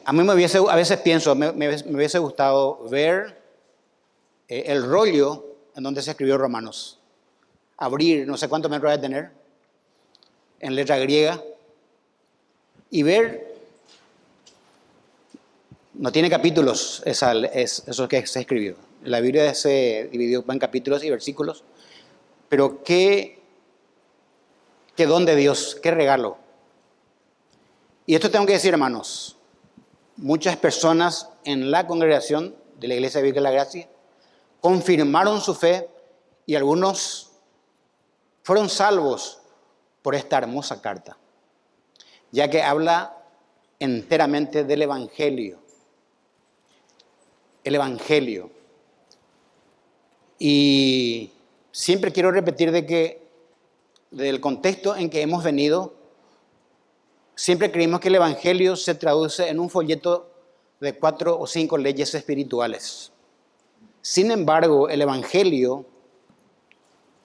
A mí a veces pienso, me hubiese gustado ver el rollo en donde se escribió Romanos. Abrir, no sé cuántos metros va a tener, en letra griega, y ver, no tiene capítulos, eso que se escribió. La Biblia se dividió en capítulos y versículos, pero qué don de Dios, qué regalo. Y esto tengo que decir, hermanos, muchas personas en la congregación de la Iglesia Bíblica de la Gracia confirmaron su fe y algunos fueron salvos por esta hermosa carta, ya que habla enteramente del Evangelio. El Evangelio. Y siempre quiero repetir del contexto en que hemos venido, siempre creímos que el Evangelio se traduce en un folleto de 4 o 5 leyes espirituales. Sin embargo, el Evangelio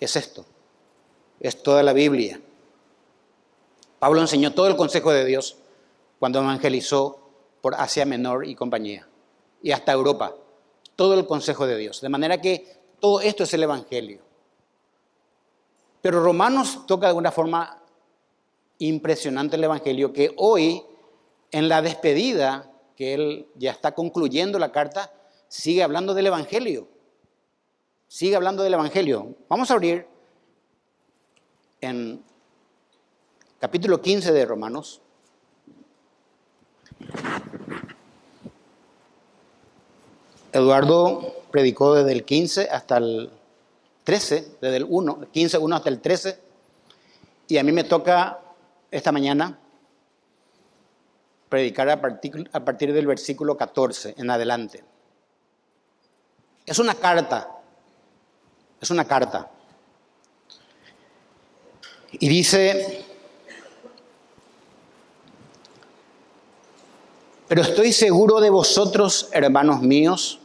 es esto, es toda la Biblia. Pablo enseñó todo el consejo de Dios cuando evangelizó por Asia Menor y compañía, y hasta Europa, todo el consejo de Dios. De manera que todo esto es el Evangelio. Pero Romanos toca de alguna forma impresionante el Evangelio, que hoy, en la despedida, que él ya está concluyendo la carta, sigue hablando del Evangelio. Sigue hablando del Evangelio. Vamos a abrir en capítulo 15 de Romanos. Eduardo predicó desde el 15 hasta el 13, desde el 15, 1 hasta el 13, y a mí me toca esta mañana predicar a partir del versículo 14 en adelante. Es una carta. Y dice: pero estoy seguro de vosotros, hermanos míos,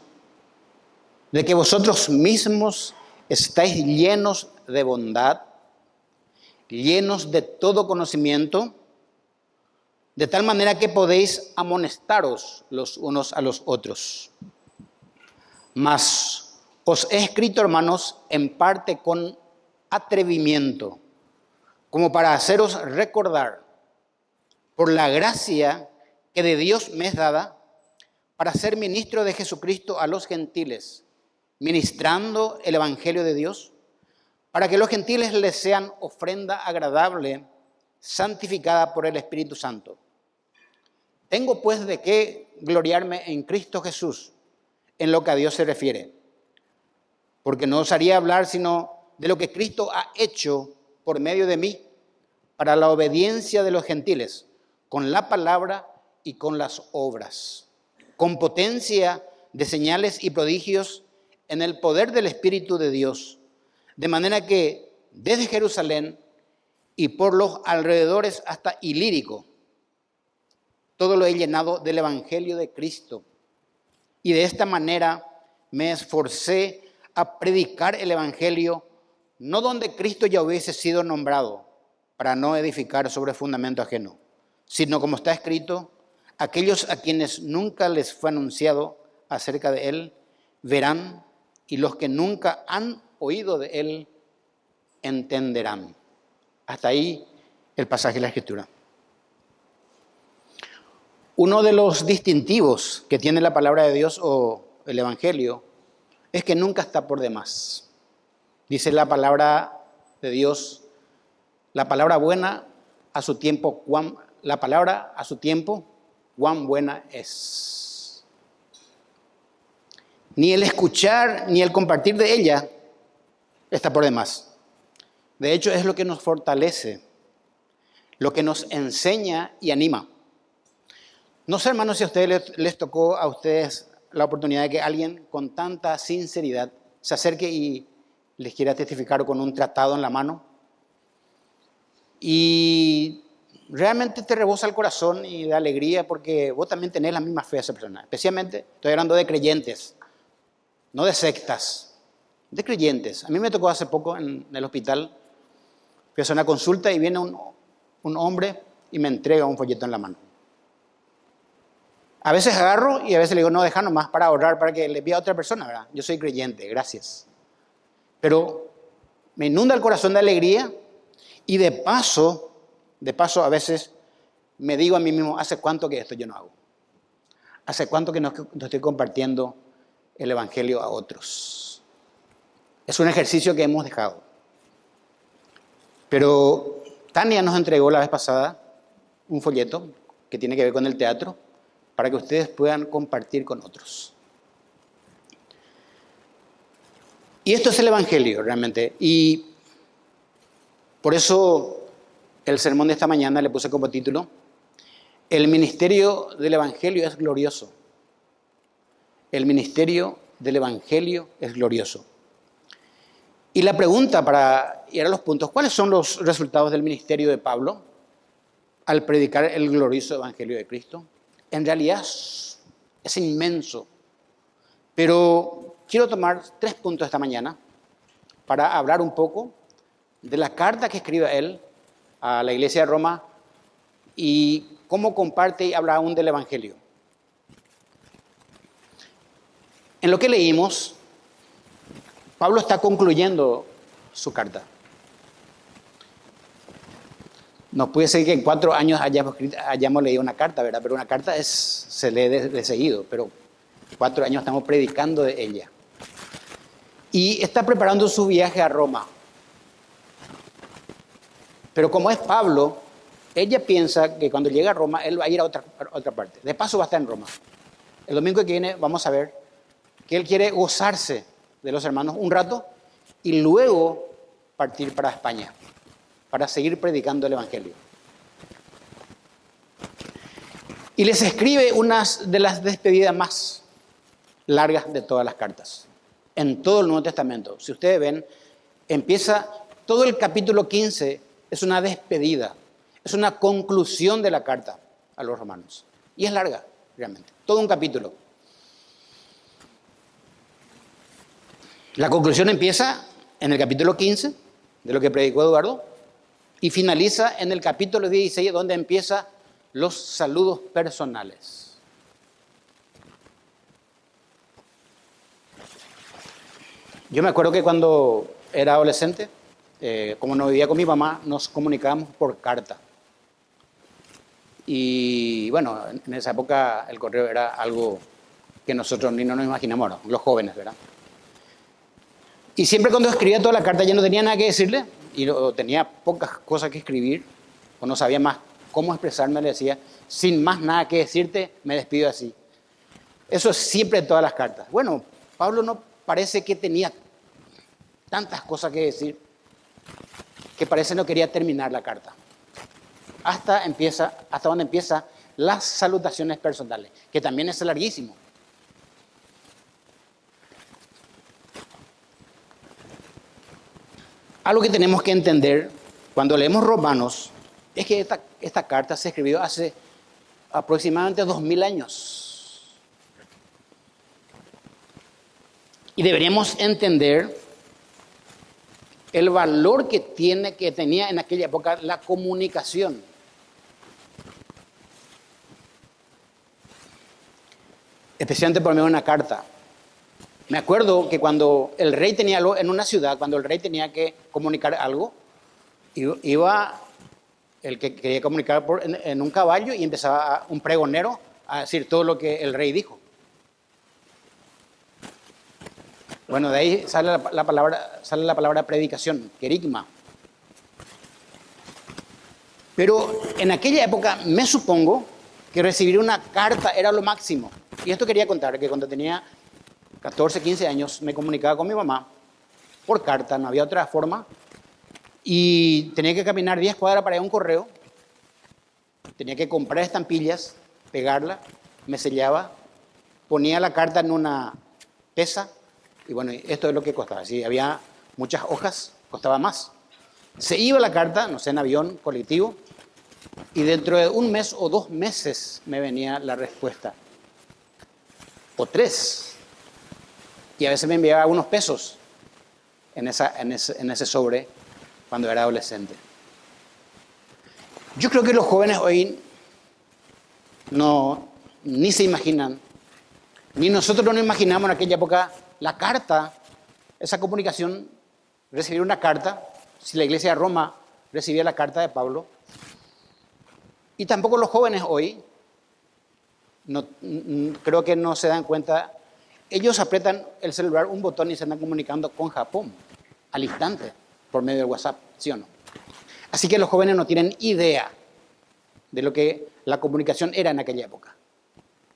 de que vosotros mismos estáis llenos de bondad, llenos de todo conocimiento, de tal manera que podéis amonestaros los unos a los otros. Mas os he escrito, hermanos, en parte con atrevimiento, como para haceros recordar, por la gracia que de Dios me es dada, para ser ministro de Jesucristo a los gentiles, ministrando el Evangelio de Dios, para que los gentiles les sean ofrenda agradable, santificada por el Espíritu Santo. Tengo pues de qué gloriarme en Cristo Jesús, en lo que a Dios se refiere, porque no os haría hablar sino de lo que Cristo ha hecho por medio de mí, para la obediencia de los gentiles, con la palabra y con las obras, con potencia de señales y prodigios en el poder del Espíritu de Dios, de manera que desde Jerusalén y por los alrededores hasta Ilírico, todo lo he llenado del Evangelio de Cristo. Y de esta manera me esforcé a predicar el Evangelio, no donde Cristo ya hubiese sido nombrado, para no edificar sobre fundamento ajeno, sino como está escrito: aquellos a quienes nunca les fue anunciado acerca de Él, verán, y los que nunca han oído de Él, entenderán. Hasta ahí el pasaje de la Escritura. Uno de los distintivos que tiene la palabra de Dios o el Evangelio es que nunca está por demás. Dice la palabra de Dios: la palabra buena a su tiempo, cuán buena es. Ni el escuchar ni el compartir de ella está por demás. De hecho, es lo que nos fortalece, lo que nos enseña y anima. No sé, hermanos, si a ustedes les tocó a ustedes la oportunidad de que alguien con tanta sinceridad se acerque y les quiera testificar con un tratado en la mano. Y realmente te rebosa el corazón y de alegría porque vos también tenés la misma fe de esa persona. Especialmente, estoy hablando de creyentes, no de sectas, de creyentes. A mí me tocó hace poco en el hospital, fui a hacer una consulta y viene un hombre y me entrega un folleto en la mano. A veces agarro y a veces le digo, no, deja nomás para ahorrar, para que le pida a otra persona, ¿verdad? Yo soy creyente, gracias. Pero me inunda el corazón de alegría y de paso a veces me digo a mí mismo, ¿hace cuánto que esto yo no hago? ¿Hace cuánto que no estoy compartiendo el Evangelio a otros? Es un ejercicio que hemos dejado. Pero Tania nos entregó la vez pasada un folleto que tiene que ver con el teatro para que ustedes puedan compartir con otros. Y esto es el Evangelio realmente. Y por eso el sermón de esta mañana le puse como título, el ministerio del Evangelio es glorioso. El ministerio del Evangelio es glorioso. Y la pregunta para ir a los puntos, ¿cuáles son los resultados del ministerio de Pablo al predicar el glorioso Evangelio de Cristo? En realidad es inmenso, pero quiero tomar 3 puntos esta mañana para hablar un poco de la carta que escribe él a la iglesia de Roma y cómo comparte y habla aún del Evangelio. En lo que leímos, Pablo está concluyendo su carta. No puede ser que en 4 años hayamos leído una carta, ¿verdad? Pero una carta se lee de seguido, pero 4 años estamos predicando de ella. Y está preparando su viaje a Roma. Pero como es Pablo, ella piensa que cuando llegue a Roma, él va a ir a otra parte. De paso va a estar en Roma. El domingo que viene vamos a ver que él quiere gozarse de los hermanos un rato y luego partir para España, para seguir predicando el Evangelio. Y les escribe una de las despedidas más largas de todas las cartas, en todo el Nuevo Testamento. Si ustedes ven, empieza todo el capítulo 15, es una despedida, es una conclusión de la carta a los romanos. Y es larga, realmente, todo un capítulo. La conclusión empieza en el capítulo 15, de lo que predicó Eduardo, y finaliza en el capítulo 16, donde empieza los saludos personales. Yo me acuerdo que cuando era adolescente, como no vivía con mi mamá, nos comunicábamos por carta. Y bueno, en esa época el correo era algo que nosotros ni no nos imaginamos, ¿no? Los jóvenes, ¿verdad? Y siempre cuando escribía toda la carta ya no tenía nada que decirle, y tenía pocas cosas que escribir, o no sabía más cómo expresarme, le decía, sin más nada que decirte, me despido así. Eso es siempre en todas las cartas. Bueno, Pablo no parece que tenía tantas cosas que decir, que parece no quería terminar la carta. Hasta donde empieza las salutaciones personales, que también es larguísimo. Algo que tenemos que entender cuando leemos Romanos es que esta carta se escribió hace aproximadamente 2000 años. Y deberíamos entender el valor que tenía en aquella época la comunicación. Especialmente por medio de una carta. Me acuerdo que cuando el rey tenía algo en una ciudad, cuando el rey tenía que comunicar algo, iba el que quería comunicar en un caballo y empezaba un pregonero a decir todo lo que el rey dijo. Bueno, de ahí sale la palabra predicación, querigma. Pero en aquella época me supongo que recibir una carta era lo máximo. Y esto quería contar, que cuando tenía 14, 15 años me comunicaba con mi mamá por carta, no había otra forma, y tenía que caminar 10 cuadras para ir a un correo, tenía que comprar estampillas, pegarla, me sellaba, ponía la carta en una pesa, y bueno, esto es lo que costaba. Si había muchas hojas, costaba más. Se iba la carta, no sé, en avión, colectivo, y dentro de 1 mes o 2 meses me venía la respuesta. O 3. Y a veces me enviaba unos pesos en ese sobre cuando era adolescente. Yo creo que los jóvenes hoy no ni se imaginan, ni nosotros no nos imaginamos en aquella época la carta, esa comunicación, recibir una carta, si la iglesia de Roma recibía la carta de Pablo, y tampoco los jóvenes hoy, creo que no se dan cuenta, ellos apretan el celular, un botón y se andan comunicando con Japón al instante por medio de WhatsApp, ¿sí o no? Así que los jóvenes no tienen idea de lo que la comunicación era en aquella época.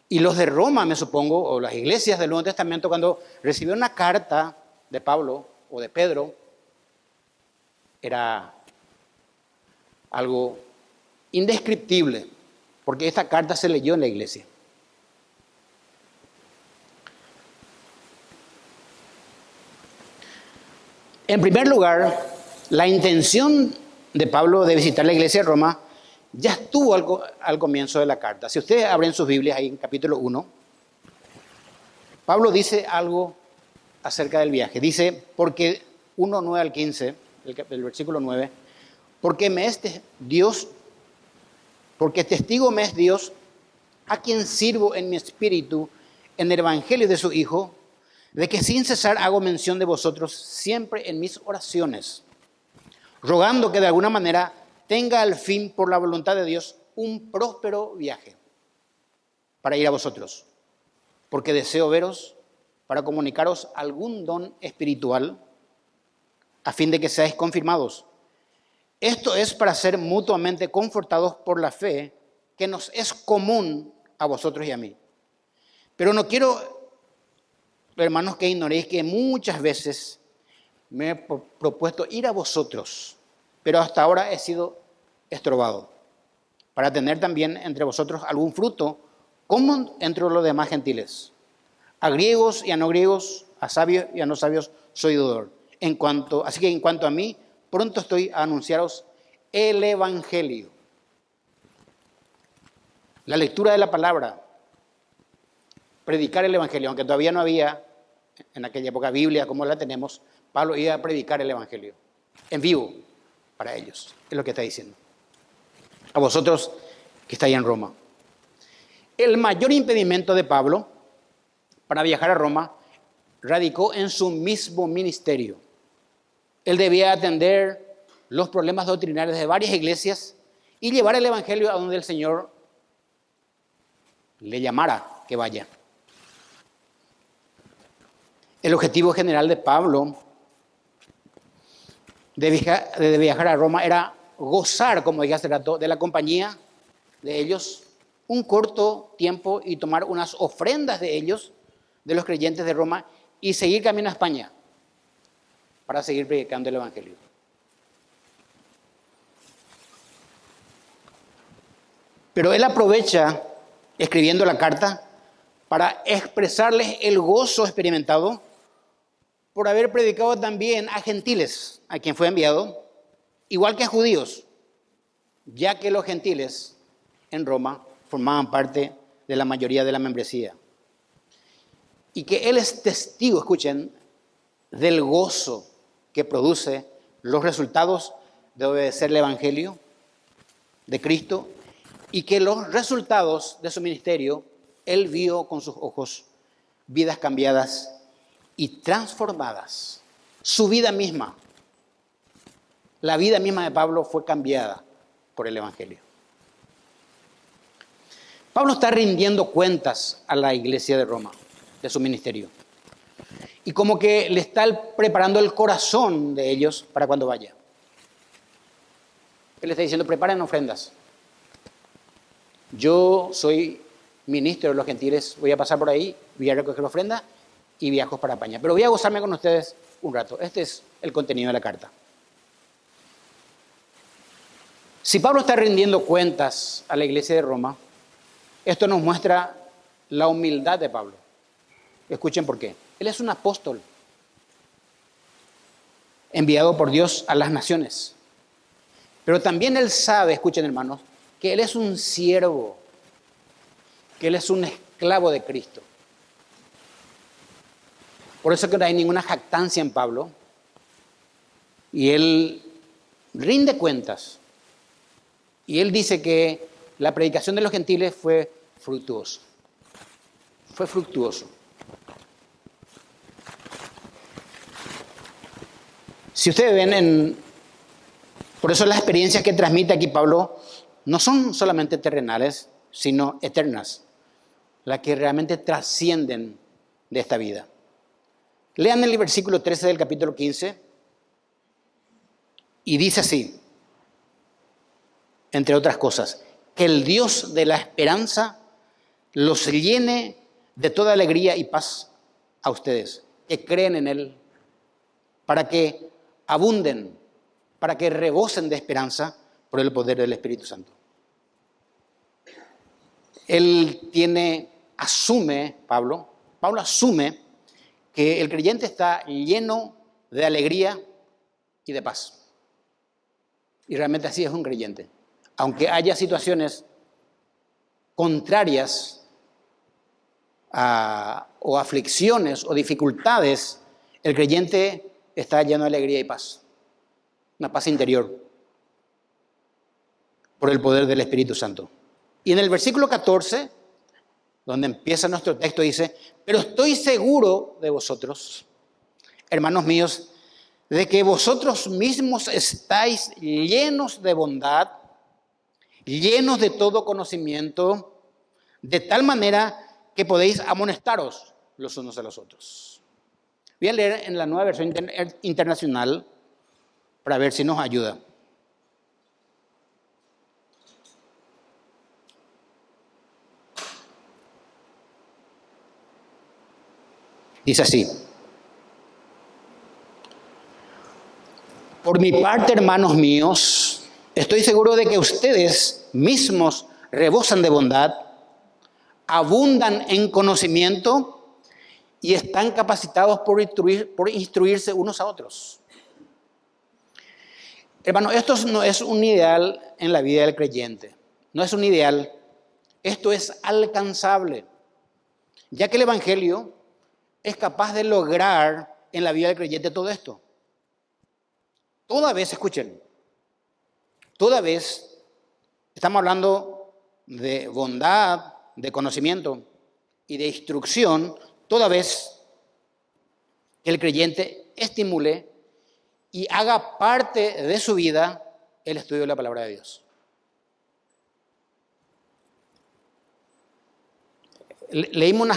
Y los de Roma, me supongo, o las iglesias del Nuevo Testamento, cuando recibieron una carta de Pablo o de Pedro, era algo indescriptible, porque esta carta se leyó en la iglesia. En primer lugar, la intención de Pablo de visitar la iglesia de Roma ya estuvo al comienzo de la carta. Si ustedes abren sus Biblias ahí en capítulo 1, Pablo dice algo acerca del viaje. Dice, porque 1, 9 al 15, el versículo 9, porque testigo me es Dios, a quien sirvo en mi espíritu, en el evangelio de su Hijo, de que sin cesar hago mención de vosotros siempre en mis oraciones, rogando que de alguna manera tenga al fin, por la voluntad de Dios, un próspero viaje para ir a vosotros, porque deseo veros para comunicaros algún don espiritual, a fin de que seáis confirmados. Esto es para ser mutuamente confortados por la fe que nos es común a vosotros y a mí. Pero no quiero, hermanos, que ignoréis que muchas veces me he propuesto ir a vosotros, pero hasta ahora he sido estorbado, para tener también entre vosotros algún fruto, como entre los demás gentiles. A griegos y a no griegos, a sabios y a no sabios, soy deudor. Así que en cuanto a mí, pronto estoy a anunciaros el evangelio. La lectura de la palabra, predicar el evangelio, aunque todavía no había en aquella época Biblia como la tenemos, Pablo iba a predicar el evangelio en vivo para ellos, es lo que está diciendo. A vosotros que estáis en Roma. El mayor impedimento de Pablo para viajar a Roma radicó en su mismo ministerio. Él debía atender los problemas doctrinales de varias iglesias y llevar el evangelio a donde el Señor le llamara que vaya. El objetivo general de Pablo de viajar a Roma era gozar, como dije hace rato, de la compañía de ellos un corto tiempo y tomar unas ofrendas de ellos, de los creyentes de Roma, y seguir camino a España para seguir predicando el evangelio. Pero él aprovecha, escribiendo la carta, para expresarles el gozo experimentado por haber predicado también a gentiles, a quien fue enviado, igual que a judíos, ya que los gentiles en Roma formaban parte de la mayoría de la membresía. Y que él es testigo, escuchen, del gozo que produce los resultados de obedecer el evangelio de Cristo, y que los resultados de su ministerio, él vio con sus ojos vidas cambiadas y transformadas. Su vida misma, la vida misma de Pablo fue cambiada por el evangelio. Pablo está rindiendo cuentas a la iglesia de Roma, de su ministerio. Y como que le está preparando el corazón de ellos para cuando vaya. Él le está diciendo, preparen ofrendas. Yo soy ministro de los gentiles, voy a pasar por ahí, voy a recoger ofrenda y viajo para España. Pero voy a gozarme con ustedes un rato. Este es el contenido de la carta. Si Pablo está rindiendo cuentas a la iglesia de Roma, esto nos muestra la humildad de Pablo. Escuchen por qué. Él es un apóstol enviado por Dios a las naciones. Pero también él sabe, escuchen hermanos, que él es un siervo, que él es un esclavo de Cristo. Por eso que no hay ninguna jactancia en Pablo. Y él rinde cuentas. Y él dice que la predicación de los gentiles fue fructuosa. fue fructuoso. Si ustedes ven, por eso las experiencias que transmite aquí Pablo no son solamente terrenales, sino eternas, las que realmente trascienden de esta vida. Lean el versículo 13 del capítulo 15 y dice así, entre otras cosas, que el Dios de la esperanza los llene de toda alegría y paz a ustedes, que creen en Él, para que abunden, para que rebosen de esperanza por el poder del Espíritu Santo. Pablo asume que el creyente está lleno de alegría y de paz. Y realmente así es un creyente. Aunque haya situaciones contrarias o aflicciones o dificultades, el creyente está lleno de alegría y paz. Una paz interior por el poder del Espíritu Santo. Y en el versículo 14, donde empieza nuestro texto, dice, pero estoy seguro de vosotros, hermanos míos, de que vosotros mismos estáis llenos de bondad, llenos de todo conocimiento, de tal manera que podéis amonestaros los unos a los otros. Voy a leer en la Nueva Versión Internacional para ver si nos ayuda. Dice así: por mi parte, hermanos míos, estoy seguro de que ustedes mismos rebosan de bondad, abundan en conocimiento y están capacitados por instruirse unos a otros. Hermano, esto no es un ideal en la vida del creyente. No es un ideal. Esto es alcanzable, ya que el Evangelio es capaz de lograr en la vida del creyente todo esto. Toda vez, escuchen, toda vez estamos hablando de bondad, de conocimiento y de instrucción, toda vez que el creyente estimule y haga parte de su vida el estudio de la palabra de Dios. Leímos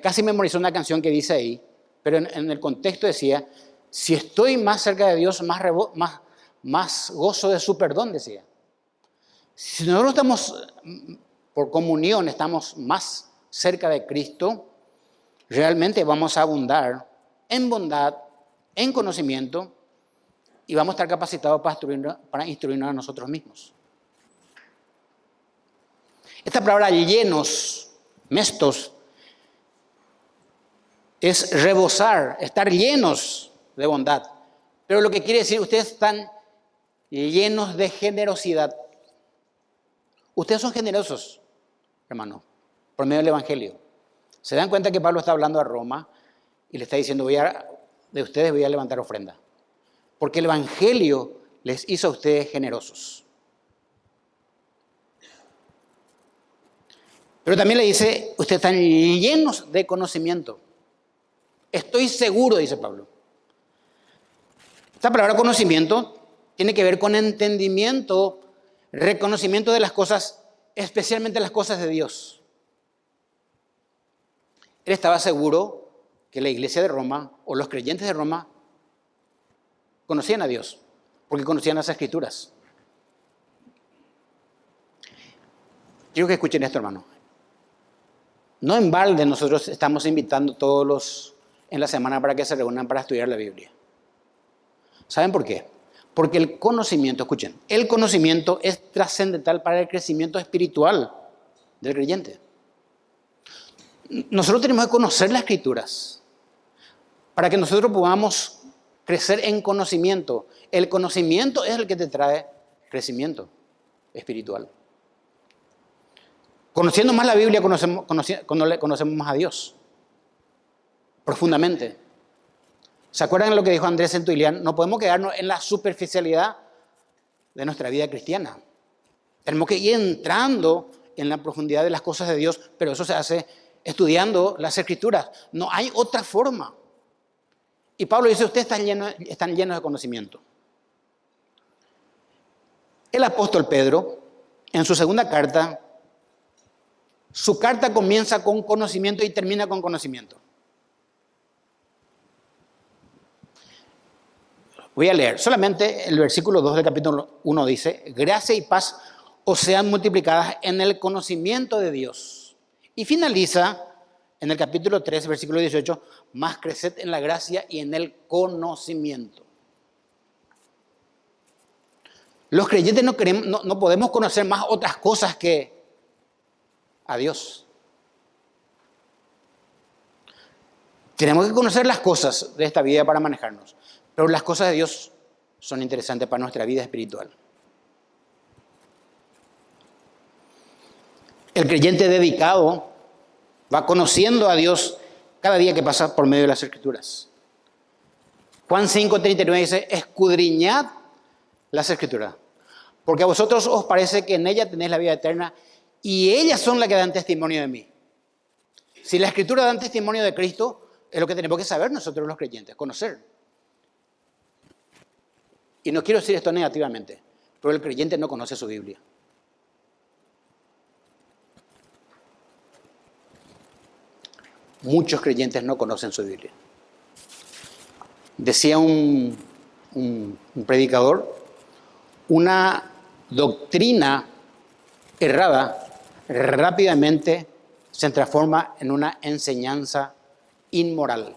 casi memorizó una canción que dice ahí, pero en el contexto decía, si estoy más cerca de Dios, más gozo de su perdón, decía. Si nosotros estamos, por comunión, estamos más cerca de Cristo, realmente vamos a abundar en bondad, en conocimiento, y vamos a estar capacitados para instruirnos a nosotros mismos. Esta palabra llenos, mestos, es rebosar, estar llenos de bondad. Pero lo que quiere decir, ustedes están llenos de generosidad. Ustedes son generosos, hermano, por medio del Evangelio. Se dan cuenta que Pablo está hablando a Roma y le está diciendo, de ustedes voy a levantar ofrenda. Porque el Evangelio les hizo a ustedes generosos. Pero también le dice, ustedes están llenos de conocimiento. Estoy seguro, dice Pablo. Esta palabra conocimiento tiene que ver con entendimiento, reconocimiento de las cosas, especialmente las cosas de Dios. Él estaba seguro que la iglesia de Roma o los creyentes de Roma conocían a Dios, porque conocían las Escrituras. Quiero que escuchen esto, hermano. No en balde nosotros estamos invitando en la semana para que se reúnan para estudiar la Biblia. ¿Saben por qué? Porque el conocimiento, escuchen, el conocimiento es trascendental para el crecimiento espiritual del creyente. Nosotros tenemos que conocer las Escrituras para que nosotros podamos crecer en conocimiento. El conocimiento es el que te trae crecimiento espiritual. Conociendo más la Biblia, conocemos más a Dios profundamente. ¿Se acuerdan de lo que dijo Andrés Centurión? No podemos quedarnos en la superficialidad de nuestra vida cristiana. Tenemos que ir entrando en la profundidad de las cosas de Dios, pero eso se hace estudiando las Escrituras. No hay otra forma. Y Pablo dice, ustedes están llenos de conocimiento. El apóstol Pedro, en su segunda carta, su carta comienza con conocimiento y termina con conocimiento. Voy a leer. Solamente el versículo 2 del capítulo 1 dice, gracia y paz os sean multiplicadas en el conocimiento de Dios. Y finaliza en el capítulo 3, versículo 18, más creced en la gracia y en el conocimiento. Los creyentes no podemos conocer más otras cosas que a Dios. Tenemos que conocer las cosas de esta vida para manejarnos, pero las cosas de Dios son interesantes para nuestra vida espiritual. El creyente dedicado va conociendo a Dios cada día que pasa por medio de las Escrituras. Juan 5:39 dice, escudriñad las Escrituras, porque a vosotros os parece que en ellas tenéis la vida eterna y ellas son las que dan testimonio de mí. Si la Escritura dan testimonio de Cristo, es lo que tenemos que saber nosotros los creyentes, conocer. Y no quiero decir esto negativamente, pero el creyente no conoce su Biblia. Muchos creyentes no conocen su Biblia. Decía un predicador, una doctrina errada rápidamente se transforma en una enseñanza inmoral.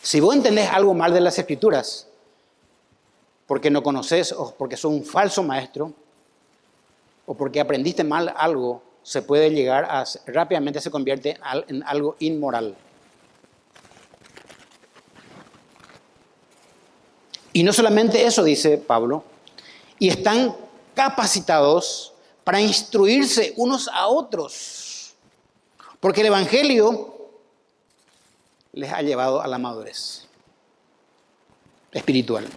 Si vos entendés algo mal de las Escrituras, porque no conoces o porque sos un falso maestro, o porque aprendiste mal algo, se puede llegar a, rápidamente se convierte en algo inmoral. Y no solamente eso, dice Pablo, y están capacitados para instruirse unos a otros, porque el Evangelio les ha llevado a la madurez espiritual.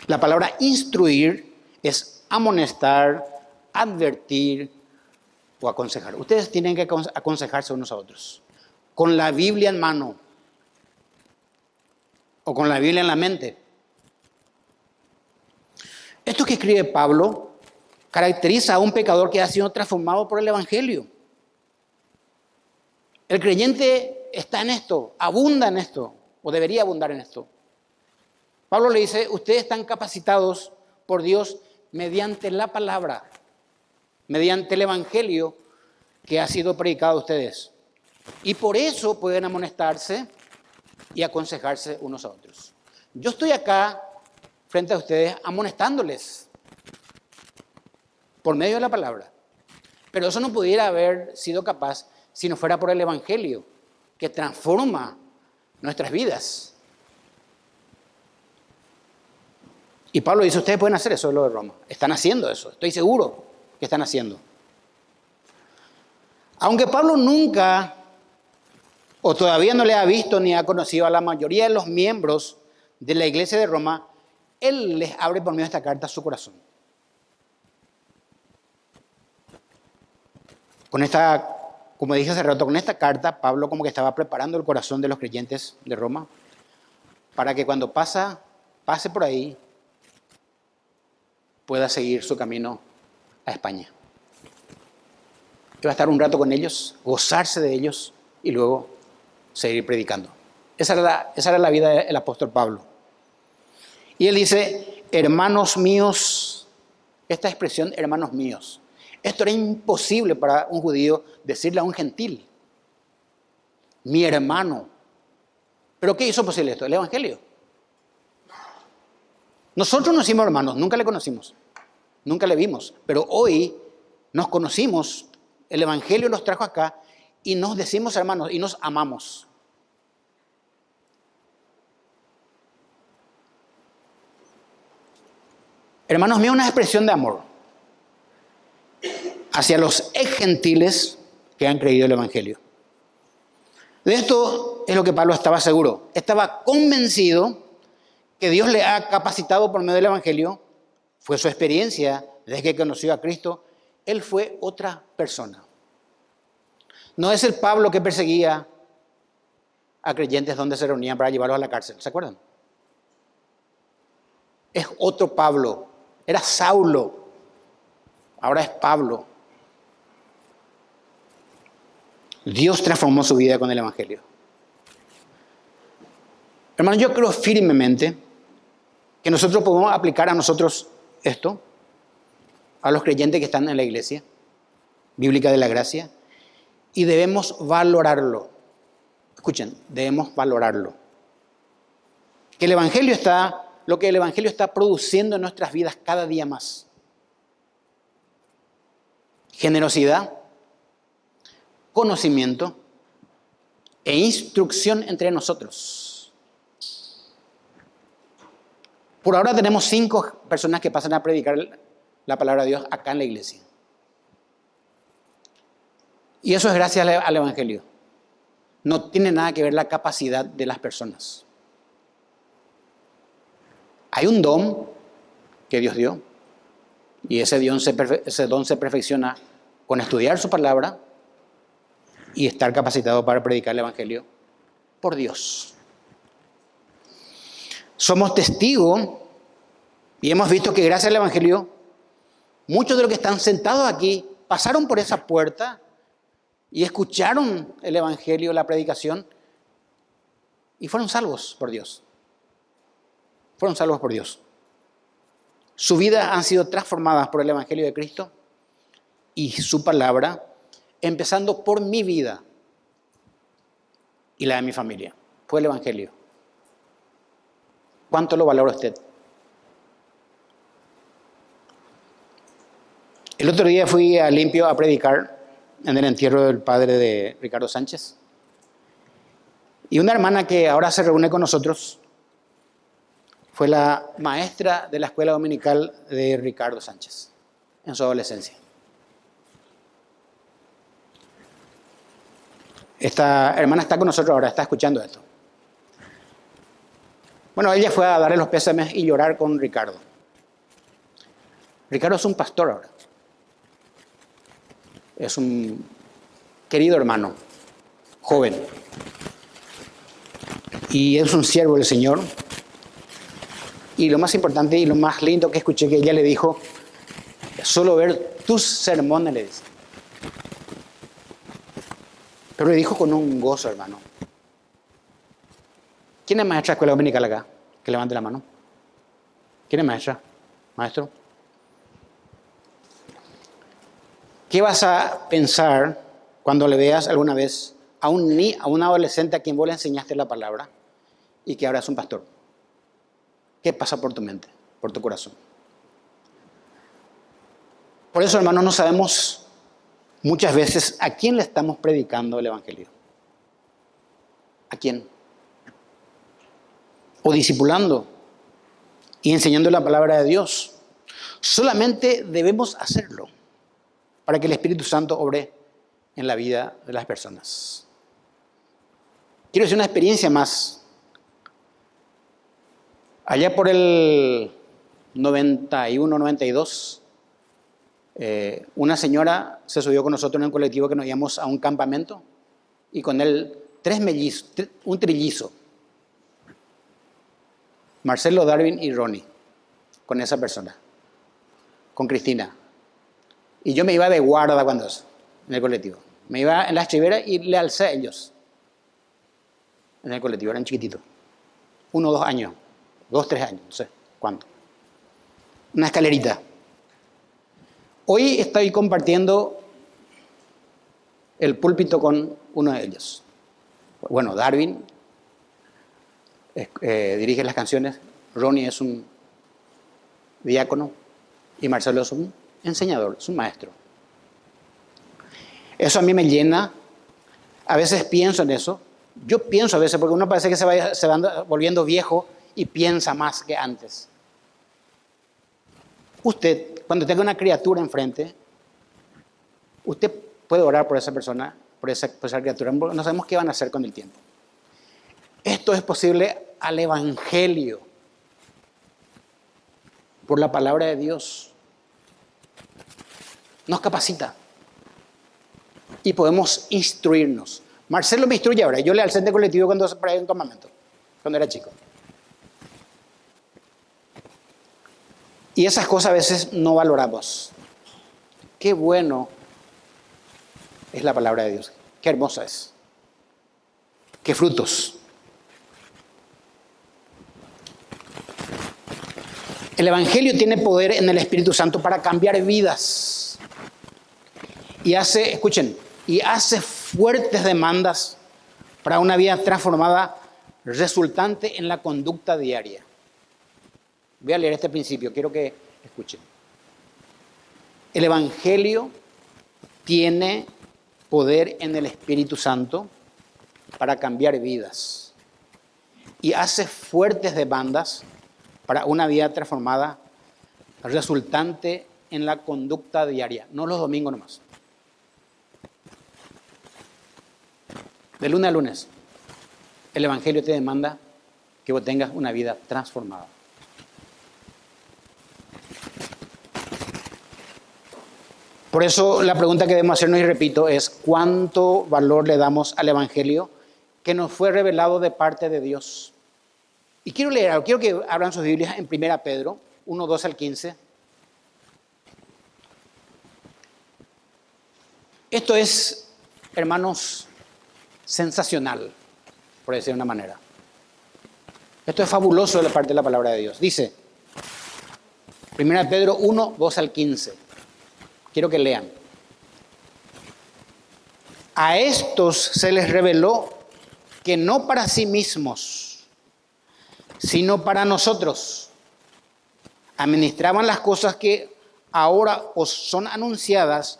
La palabra instruir es amonestar, advertir o aconsejar. Ustedes tienen que aconsejarse unos a otros, con la Biblia en mano o con la Biblia en la mente. Esto que escribe Pablo caracteriza a un pecador que ha sido transformado por el Evangelio. El creyente está en esto, abunda en esto, o debería abundar en esto. Pablo le dice, ustedes están capacitados por Dios mediante la palabra, mediante el Evangelio que ha sido predicado a ustedes. Y por eso pueden amonestarse y aconsejarse unos a otros. Yo estoy acá frente a ustedes amonestándoles por medio de la palabra. Pero eso no pudiera haber sido capaz si no fuera por el Evangelio, que transforma nuestras vidas. Y Pablo dice, ustedes pueden hacer eso, lo de Roma. Están haciendo eso, estoy seguro que están haciendo. Aunque Pablo nunca, o todavía no le ha visto ni ha conocido a la mayoría de los miembros de la iglesia de Roma, él les abre por medio de esta carta su corazón. Con esta, como dije hace rato, con esta carta, Pablo como que estaba preparando el corazón de los creyentes de Roma para que cuando pase por ahí, pueda seguir su camino a España. Va a estar un rato con ellos, gozarse de ellos y luego seguir predicando. Esa era la vida del apóstol Pablo. Y él dice, hermanos míos, esta expresión, hermanos míos, esto era imposible para un judío decirle a un gentil, mi hermano. ¿Pero qué hizo posible esto? El Evangelio. Nosotros nos hicimos hermanos, nunca le conocimos, nunca le vimos, pero hoy nos conocimos, el Evangelio nos trajo acá y nos decimos hermanos y nos amamos. Hermanos míos, una expresión de amor hacia los ex gentiles que han creído el Evangelio. De esto es lo que Pablo estaba seguro. Estaba convencido que Dios le ha capacitado por medio del Evangelio. Fue su experiencia desde que conoció a Cristo. Él fue otra persona. No es el Pablo que perseguía a creyentes donde se reunían para llevarlos a la cárcel. ¿Se acuerdan? Es otro Pablo. Era Saulo. Ahora es Pablo. Dios transformó su vida con el Evangelio. Hermano, yo creo firmemente que nosotros podemos aplicar a nosotros esto, a los creyentes que están en la iglesia bíblica de la gracia, y debemos valorarlo. Escuchen, debemos valorarlo. Que el Evangelio lo que el Evangelio está produciendo en nuestras vidas cada día más. Generosidad, conocimiento e instrucción entre nosotros. Por ahora tenemos 5 personas que pasan a predicar la palabra de Dios acá en la iglesia. Y eso es gracias al Evangelio. No tiene nada que ver la capacidad de las personas. Hay un don que Dios dio, y ese don se perfecciona con estudiar su palabra y estar capacitado para predicar el Evangelio por Dios. Somos testigos y hemos visto que gracias al Evangelio, muchos de los que están sentados aquí pasaron por esa puerta y escucharon el Evangelio, la predicación, y fueron salvos por Dios. Fueron salvos por Dios. Su vida han sido transformadas por el Evangelio de Cristo y su palabra, empezando por mi vida y la de mi familia. Fue el Evangelio. ¿Cuánto lo valora usted? El otro día fui a Limpio a predicar en el entierro del padre de Ricardo Sánchez. Y una hermana que ahora se reúne con nosotros fue la maestra de la escuela dominical de Ricardo Sánchez en su adolescencia. Esta hermana está con nosotros ahora, está escuchando esto. Bueno, ella fue a darle los pésames y llorar con Ricardo. Ricardo es un pastor ahora. Es un querido hermano, joven. Y es un siervo del Señor. Y lo más importante y lo más lindo que escuché que ella le dijo, solo ver tus sermones, le dice. Pero le dijo con un gozo, hermano. ¿Quién es maestra de escuela dominical acá? Que levante la mano. ¿Quién es maestra? Maestro. ¿Qué vas a pensar cuando le veas alguna vez a un adolescente a quien vos le enseñaste la palabra y que ahora es un pastor? ¿Qué pasa por tu mente, por tu corazón? Por eso, hermanos, no sabemos muchas veces a quién le estamos predicando el Evangelio. ¿A quién? O discipulando y enseñando la palabra de Dios. Solamente debemos hacerlo para que el Espíritu Santo obre en la vida de las personas. Quiero decir una experiencia más. Allá por el 91, 92, una señora se subió con nosotros en un colectivo que nos íbamos a un campamento y con él 3 mellizos, un trillizo. Marcelo, Darwin y Ronnie, con esa persona, con Cristina. Y yo me iba de guarda cuando eso, en el colectivo. Me iba en la estribera y le alcé a ellos. En el colectivo, eran chiquititos. 1 o 2 años. 2, 3 años, no sé cuánto. Una escalerita. Hoy estoy compartiendo el púlpito con uno de ellos. Bueno, Darwin dirige las canciones, Ronnie es un diácono y Marcelo es un enseñador, es un maestro. Eso a mí me llena. A veces pienso en eso. Yo pienso a veces, porque uno parece que se va volviendo viejo y piensa más que antes. Usted, cuando tenga una criatura enfrente, usted puede orar por esa persona, por esa criatura, porque no sabemos qué van a hacer con el tiempo. Esto es posible al Evangelio, por la palabra de Dios. Nos capacita. y podemos instruirnos. Marcelo me instruye ahora. Yo le al centro colectivo cuando por ahí en un campamento, cuando era chico. Y esas cosas a veces no valoramos. Qué bueno es la palabra de Dios. Qué hermosa es. Qué frutos. El Evangelio tiene poder en el Espíritu Santo para cambiar vidas. Y hace fuertes demandas para una vida transformada resultante en la conducta diaria. Voy a leer este principio, quiero que escuchen. El Evangelio tiene poder en el Espíritu Santo para cambiar vidas y hace fuertes demandas para una vida transformada resultante en la conducta diaria, no los domingos nomás. De lunes a lunes, el Evangelio te demanda que vos tengas una vida transformada. Por eso la pregunta que debemos hacernos, y repito, es ¿cuánto valor le damos al Evangelio que nos fue revelado de parte de Dios? Y quiero leer algo, quiero que abran sus Biblias en 1 Pedro 1, 2 al 15. Esto es, hermanos, sensacional, por decir de una manera. Esto es fabuloso de la parte de la palabra de Dios. Dice, 1 Pedro 1, 2 al 15. Quiero que lean. A estos se les reveló que no para sí mismos, sino para nosotros, administraban las cosas que ahora os son anunciadas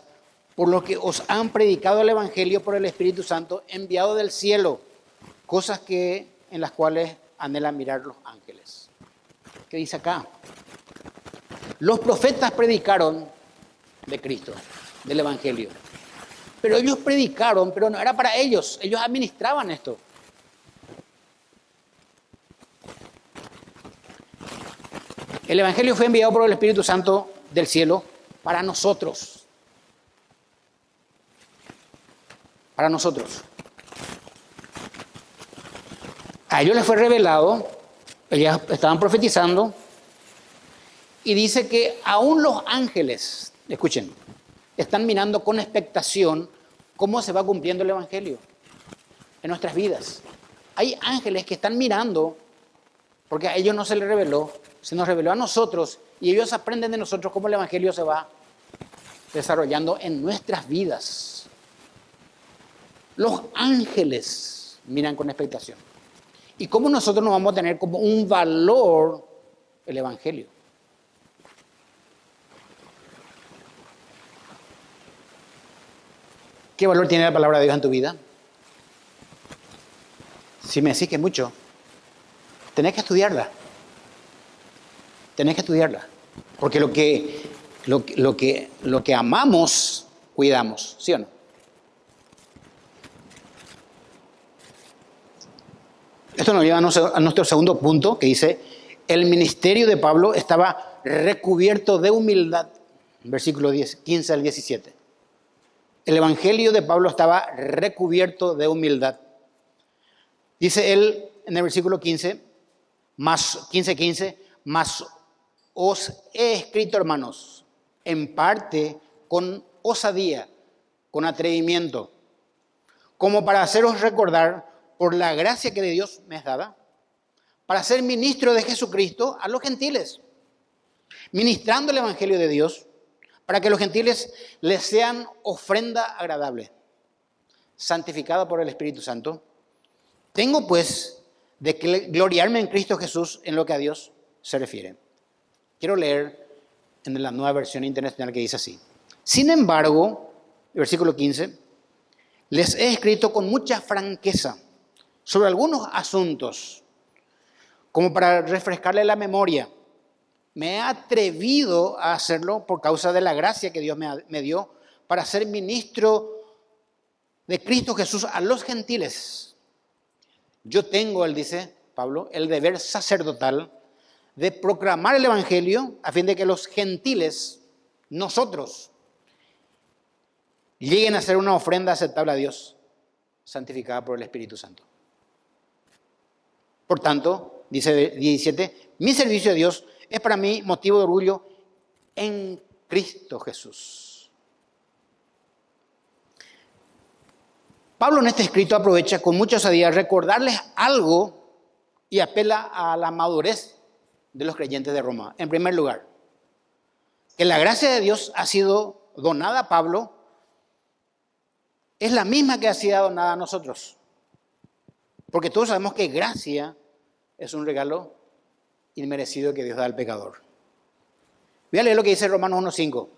por lo que os han predicado el Evangelio por el Espíritu Santo enviado del cielo, cosas en las cuales anhelan mirar los ángeles. ¿Qué dice acá? Los profetas predicaron de Cristo, del Evangelio. Pero ellos predicaron, pero no era para ellos. Ellos administraban esto. El Evangelio fue enviado por el Espíritu Santo del cielo para nosotros. Para nosotros. A ellos les fue revelado, ellos estaban profetizando, y dice que aún los ángeles, escuchen, están mirando con expectación cómo se va cumpliendo el Evangelio en nuestras vidas. Hay ángeles que están mirando, porque a ellos no se les reveló, se nos reveló a nosotros, y ellos aprenden de nosotros cómo el Evangelio se va desarrollando en nuestras vidas. Los ángeles miran con expectación. ¿Y cómo nosotros nos vamos a tener como un valor el Evangelio? ¿Qué valor tiene la palabra de Dios en tu vida? Si me decís que es mucho, tenés que estudiarla. Tenés que estudiarla. Porque lo que amamos, cuidamos, ¿sí o no? Esto nos lleva a nuestro segundo punto, que dice, el ministerio de Pablo estaba recubierto de humildad. Versículo 15 al 17. El evangelio de Pablo estaba recubierto de humildad. Dice él en el versículo 15, más os he escrito, hermanos, en parte con osadía, con atrevimiento, como para haceros recordar por la gracia que de Dios me es dada, para ser ministro de Jesucristo a los gentiles, ministrando el evangelio de Dios, para que los gentiles les sean ofrenda agradable, santificada por el Espíritu Santo. Tengo pues de gloriarme en Cristo Jesús en lo que a Dios se refiere. Quiero leer en la Nueva Versión Internacional que dice así. Sin embargo, el versículo 15, les he escrito con mucha franqueza sobre algunos asuntos, como para refrescarle la memoria. Me he atrevido a hacerlo por causa de la gracia que Dios me dio para ser ministro de Cristo Jesús a los gentiles. Yo tengo, él dice, Pablo, el deber sacerdotal de proclamar el evangelio a fin de que los gentiles, nosotros, lleguen a ser una ofrenda aceptable a Dios, santificada por el Espíritu Santo. Por tanto, dice 17, mi servicio a Dios es para mí motivo de orgullo en Cristo Jesús. Pablo en este escrito aprovecha con mucha osadía recordarles algo y apela a la madurez de los creyentes de Roma. En primer lugar, que la gracia de Dios ha sido donada a Pablo, es la misma que ha sido donada a nosotros. Porque todos sabemos que gracia es un regalo inmerecido que Dios da al pecador. Voy a leer lo que dice Romanos 1:5.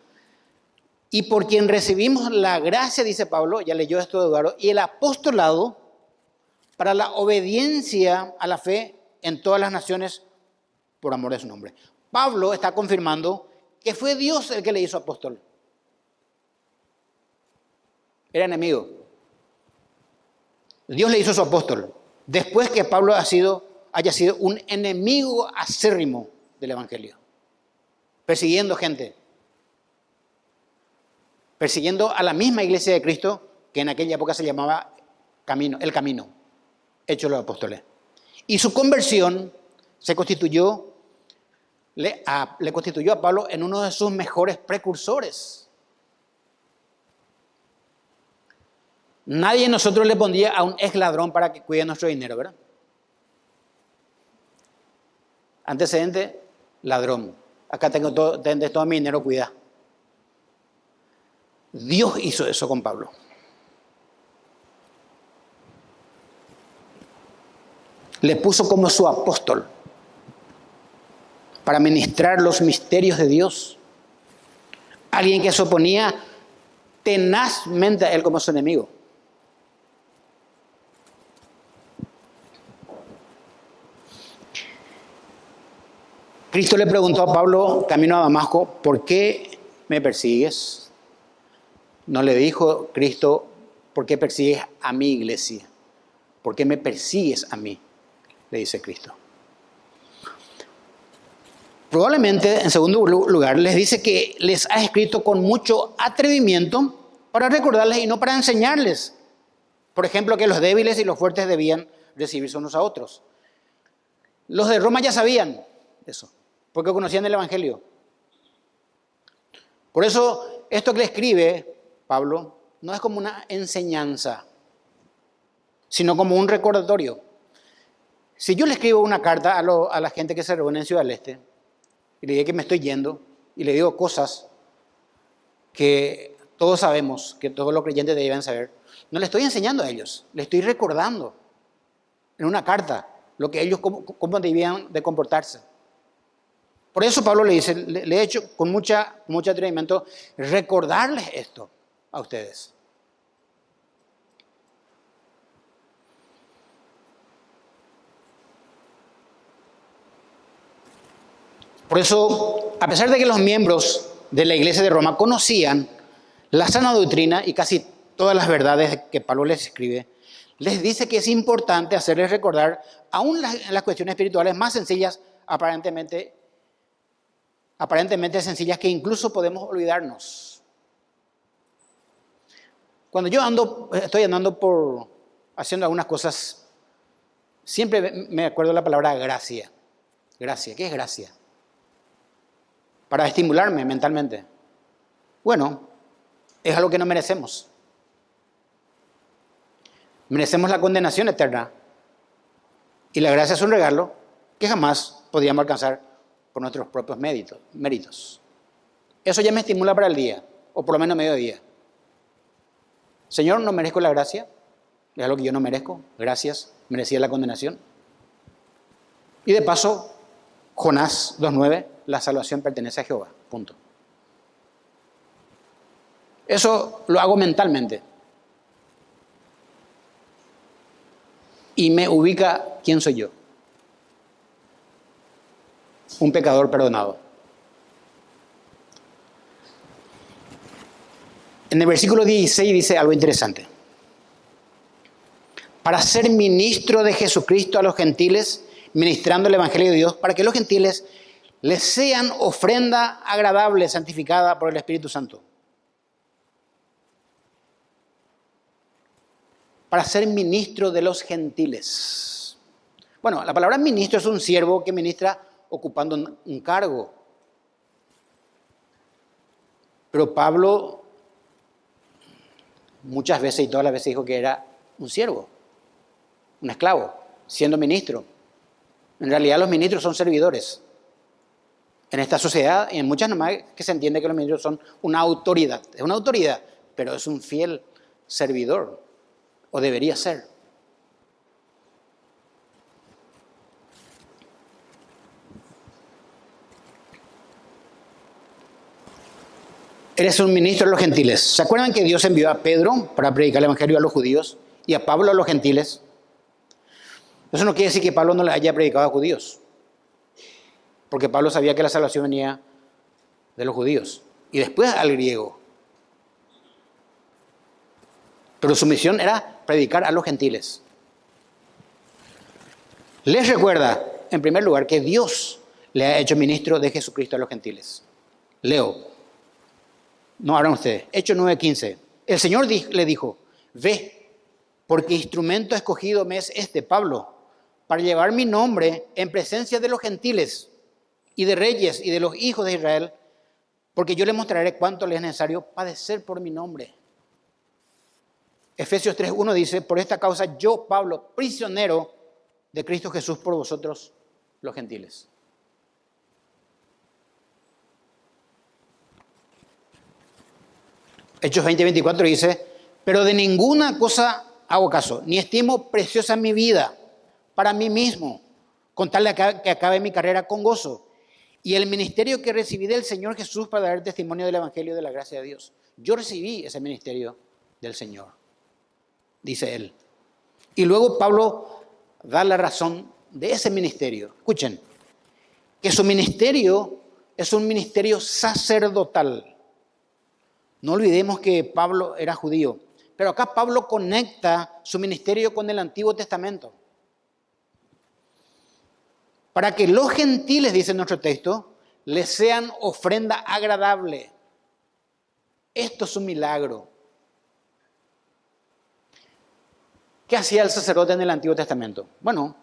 Y por quien recibimos la gracia, dice Pablo, ya leyó esto de Eduardo, y el apostolado para la obediencia a la fe en todas las naciones por amor de su nombre. Pablo está confirmando que fue Dios el que le hizo apóstol. Era enemigo. Dios le hizo su apóstol. Después que Pablo haya sido un enemigo acérrimo del Evangelio. Persiguiendo gente. Persiguiendo a la misma iglesia de Cristo que en aquella época se llamaba el Camino. Hechos de los Apóstoles. Y su conversión le constituyó a Pablo en uno de sus mejores precursores. Nadie de nosotros le pondría a un ex ladrón para que cuide nuestro dinero, ¿verdad? Antecedente, ladrón. Acá tengo todo mi dinero, cuida. Dios hizo eso con Pablo. Le puso como su apóstol para ministrar los misterios de Dios. Alguien que se oponía tenazmente a él como su enemigo. Cristo le preguntó a Pablo, camino a Damasco, ¿por qué me persigues? No le dijo Cristo, ¿por qué persigues a mi iglesia? ¿Por qué me persigues a mí? Le dice Cristo. Probablemente, en segundo lugar, les dice que les ha escrito con mucho atrevimiento para recordarles y no para enseñarles. Por ejemplo, que los débiles y los fuertes debían recibirse unos a otros. Los de Roma ya sabían eso, porque conocían el Evangelio. Por eso, esto que le escribe Pablo no es como una enseñanza, sino como un recordatorio. Si yo le escribo una carta a la gente que se reúne en Ciudad del Este, y le digo que me estoy yendo, y le digo cosas que todos sabemos, que todos los creyentes deben saber, no le estoy enseñando a ellos, le estoy recordando en una carta lo que ellos, cómo debían de comportarse. Por eso Pablo le dice, le he hecho con mucho atrevimiento recordarles esto a ustedes. Por eso, a pesar de que los miembros de la iglesia de Roma conocían la sana doctrina y casi todas las verdades que Pablo les escribe, les dice que es importante hacerles recordar aún las cuestiones espirituales más sencillas, aparentemente sencillas, que incluso podemos olvidarnos. Cuando yo estoy andando haciendo algunas cosas, siempre me acuerdo de la palabra gracia. Gracia, ¿qué es gracia? Para estimularme mentalmente. Bueno, es algo que no merecemos. Merecemos la condenación eterna. Y la gracia es un regalo que jamás podríamos alcanzar por nuestros propios méritos. Eso ya me estimula para el día, o por lo menos mediodía. Señor, no merezco la gracia. Es algo que yo no merezco. Gracias. Merecía la condenación. Y de paso, Jonás 2:9, la salvación pertenece a Jehová. Punto. Eso lo hago mentalmente. Y me ubica quién soy yo. Un pecador perdonado. En el versículo 16 dice algo interesante. Para ser ministro de Jesucristo a los gentiles, ministrando el Evangelio de Dios, para que los gentiles les sean ofrenda agradable, santificada por el Espíritu Santo. para ser ministro de los gentiles. Bueno, la palabra ministro es un siervo que ministra ocupando un cargo. Pero Pablo muchas veces y todas las veces dijo que era un siervo, un esclavo, siendo ministro. En realidad los ministros son servidores. En esta sociedad y en muchas nomás que se entiende que los ministros son una autoridad. Es una autoridad, pero es un fiel servidor, o debería ser. Eres un ministro de los gentiles. ¿Se acuerdan que Dios envió a Pedro para predicar el evangelio a los judíos y a Pablo a los gentiles? Eso no quiere decir que Pablo no le haya predicado a judíos, porque Pablo sabía que la salvación venía de los judíos y después al griego. Pero su misión era predicar a los gentiles. Les recuerda, en primer lugar, que Dios le ha hecho ministro de Jesucristo a los gentiles. Leo. No harán ustedes. Hechos 9:15. El Señor le dijo, ve, porque instrumento escogido me es este, Pablo, para llevar mi nombre en presencia de los gentiles y de reyes y de los hijos de Israel, porque yo les mostraré cuánto les es necesario padecer por mi nombre. Efesios 3:1 dice, por esta causa yo, Pablo, prisionero de Cristo Jesús por vosotros, los gentiles. Hechos 20:24 dice, pero de ninguna cosa hago caso, ni estimo preciosa mi vida para mí mismo, con tal de que acabe mi carrera con gozo, y el ministerio que recibí del Señor Jesús para dar testimonio del Evangelio de la gracia de Dios. Yo recibí ese ministerio del Señor, dice él. Y luego Pablo da la razón de ese ministerio. Escuchen, que su ministerio es un ministerio sacerdotal. No olvidemos que Pablo era judío, pero acá Pablo conecta su ministerio con el Antiguo Testamento. Para que los gentiles, dice nuestro texto, les sean ofrenda agradable. Esto es un milagro. ¿Qué hacía el sacerdote en el Antiguo Testamento? Bueno,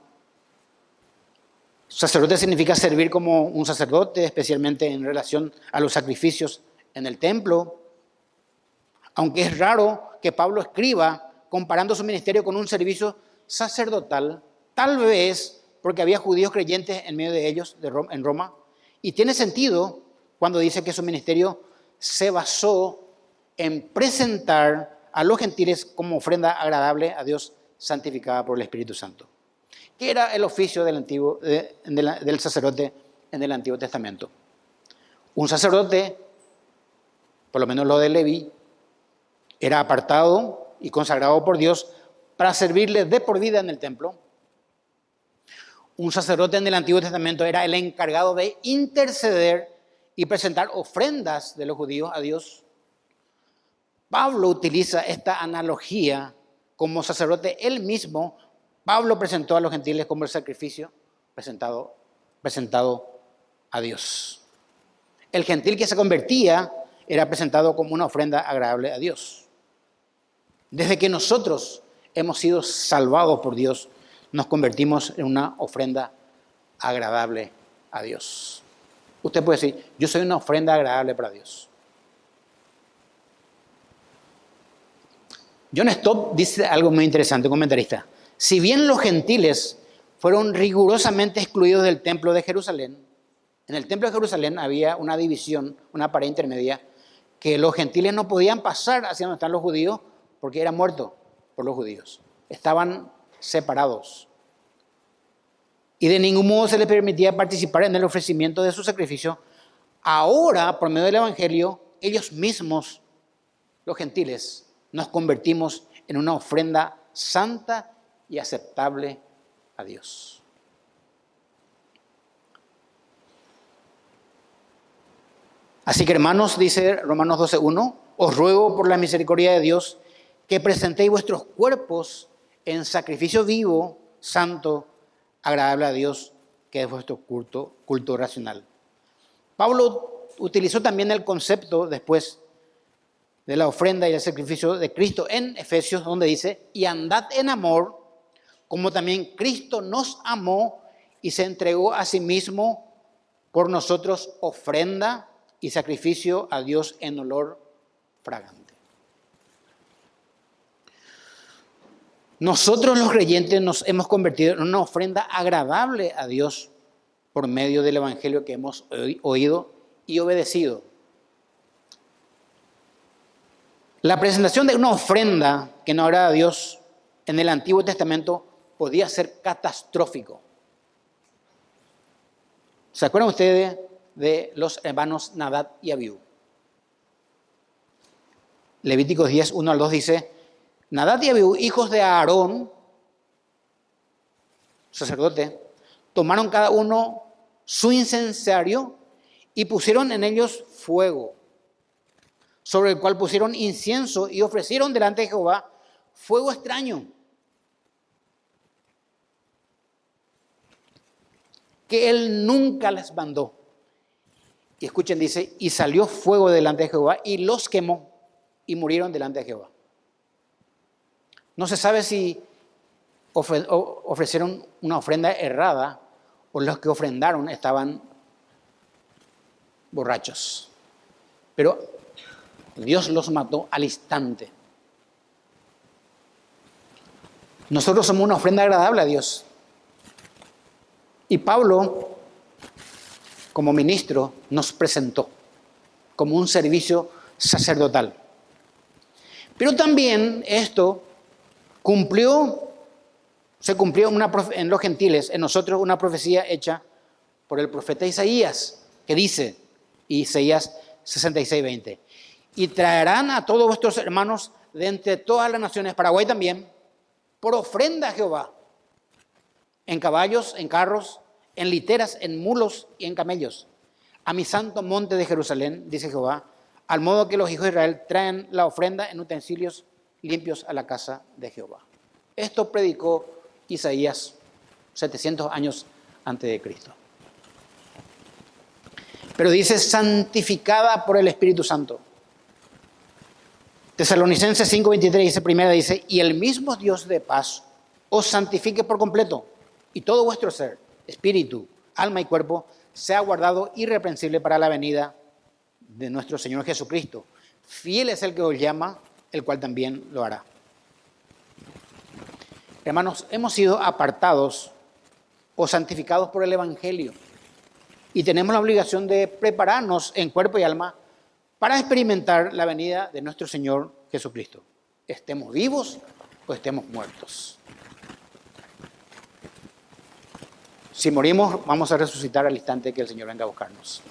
sacerdote significa servir como un sacerdote, especialmente en relación a los sacrificios en el templo. Aunque es raro que Pablo escriba comparando su ministerio con un servicio sacerdotal, tal vez porque había judíos creyentes en medio de ellos en Roma, y tiene sentido cuando dice que su ministerio se basó en presentar a los gentiles como ofrenda agradable a Dios, santificada por el Espíritu Santo. ¿Qué era el oficio del sacerdote en el Antiguo Testamento? Un sacerdote, por lo menos lo de Leví, era apartado y consagrado por Dios para servirle de por vida en el templo. Un sacerdote en el Antiguo Testamento era el encargado de interceder y presentar ofrendas de los judíos a Dios. Pablo utiliza esta analogía como sacerdote él mismo. Pablo presentó a los gentiles como el sacrificio presentado a Dios. El gentil que se convertía era presentado como una ofrenda agradable a Dios. Desde que nosotros hemos sido salvados por Dios, nos convertimos en una ofrenda agradable a Dios. Usted puede decir, yo soy una ofrenda agradable para Dios. John Stott dice algo muy interesante, un comentarista. Si bien los gentiles fueron rigurosamente excluidos del templo de Jerusalén, en el templo de Jerusalén había una división, una pared intermedia, que los gentiles no podían pasar hacia donde están los judíos porque era muerto por los judíos. Estaban separados. Y de ningún modo se les permitía participar en el ofrecimiento de su sacrificio. Ahora, por medio del Evangelio, ellos mismos, los gentiles, nos convertimos en una ofrenda santa y aceptable a Dios. Así que, hermanos, dice Romanos 12:1, os ruego por la misericordia de Dios que presentéis vuestros cuerpos en sacrificio vivo, santo, agradable a Dios, que es vuestro culto racional. Pablo utilizó también el concepto después de la ofrenda y el sacrificio de Cristo en Efesios, donde dice, y andad en amor, como también Cristo nos amó y se entregó a sí mismo por nosotros, ofrenda y sacrificio a Dios en olor fragante. Nosotros los creyentes nos hemos convertido en una ofrenda agradable a Dios por medio del Evangelio que hemos oído y obedecido. La presentación de una ofrenda que no agrada a Dios en el Antiguo Testamento podía ser catastrófico. ¿Se acuerdan ustedes de los hermanos Nadab y Abiú? Levíticos 10, 1 al 2 dice, Nadab y Abiú, hijos de Aarón, sacerdote, tomaron cada uno su incensario y pusieron en ellos fuego, sobre el cual pusieron incienso y ofrecieron delante de Jehová fuego extraño, que él nunca les mandó. Y escuchen, dice, y salió fuego delante de Jehová y los quemó y murieron delante de Jehová. No se sabe si ofrecieron una ofrenda errada o los que ofrendaron estaban borrachos. Pero Dios los mató al instante. Nosotros somos una ofrenda agradable a Dios. Y Pablo, como ministro, nos presentó como un servicio sacerdotal. Pero también esto se cumplió en los gentiles, en nosotros, una profecía hecha por el profeta Isaías, que dice, Isaías 66:20, y traerán a todos vuestros hermanos de entre todas las naciones, Paraguay también, por ofrenda a Jehová, en caballos, en carros, en literas, en mulos y en camellos, a mi santo monte de Jerusalén, dice Jehová, al modo que los hijos de Israel traen la ofrenda en utensilios limpios a la casa de Jehová. Esto predicó Isaías 700 años antes de Cristo. Pero dice, santificada por el Espíritu Santo. Tesalonicenses 5:23 dice, primera dice, y el mismo Dios de paz os santifique por completo, y todo vuestro ser, espíritu, alma y cuerpo, sea guardado irreprensible para la venida de nuestro Señor Jesucristo. Fiel es el que os llama, el cual también lo hará. Hermanos, hemos sido apartados o santificados por el Evangelio y tenemos la obligación de prepararnos en cuerpo y alma para experimentar la venida de nuestro Señor Jesucristo. Estemos vivos o estemos muertos. Si morimos, vamos a resucitar al instante que el Señor venga a buscarnos.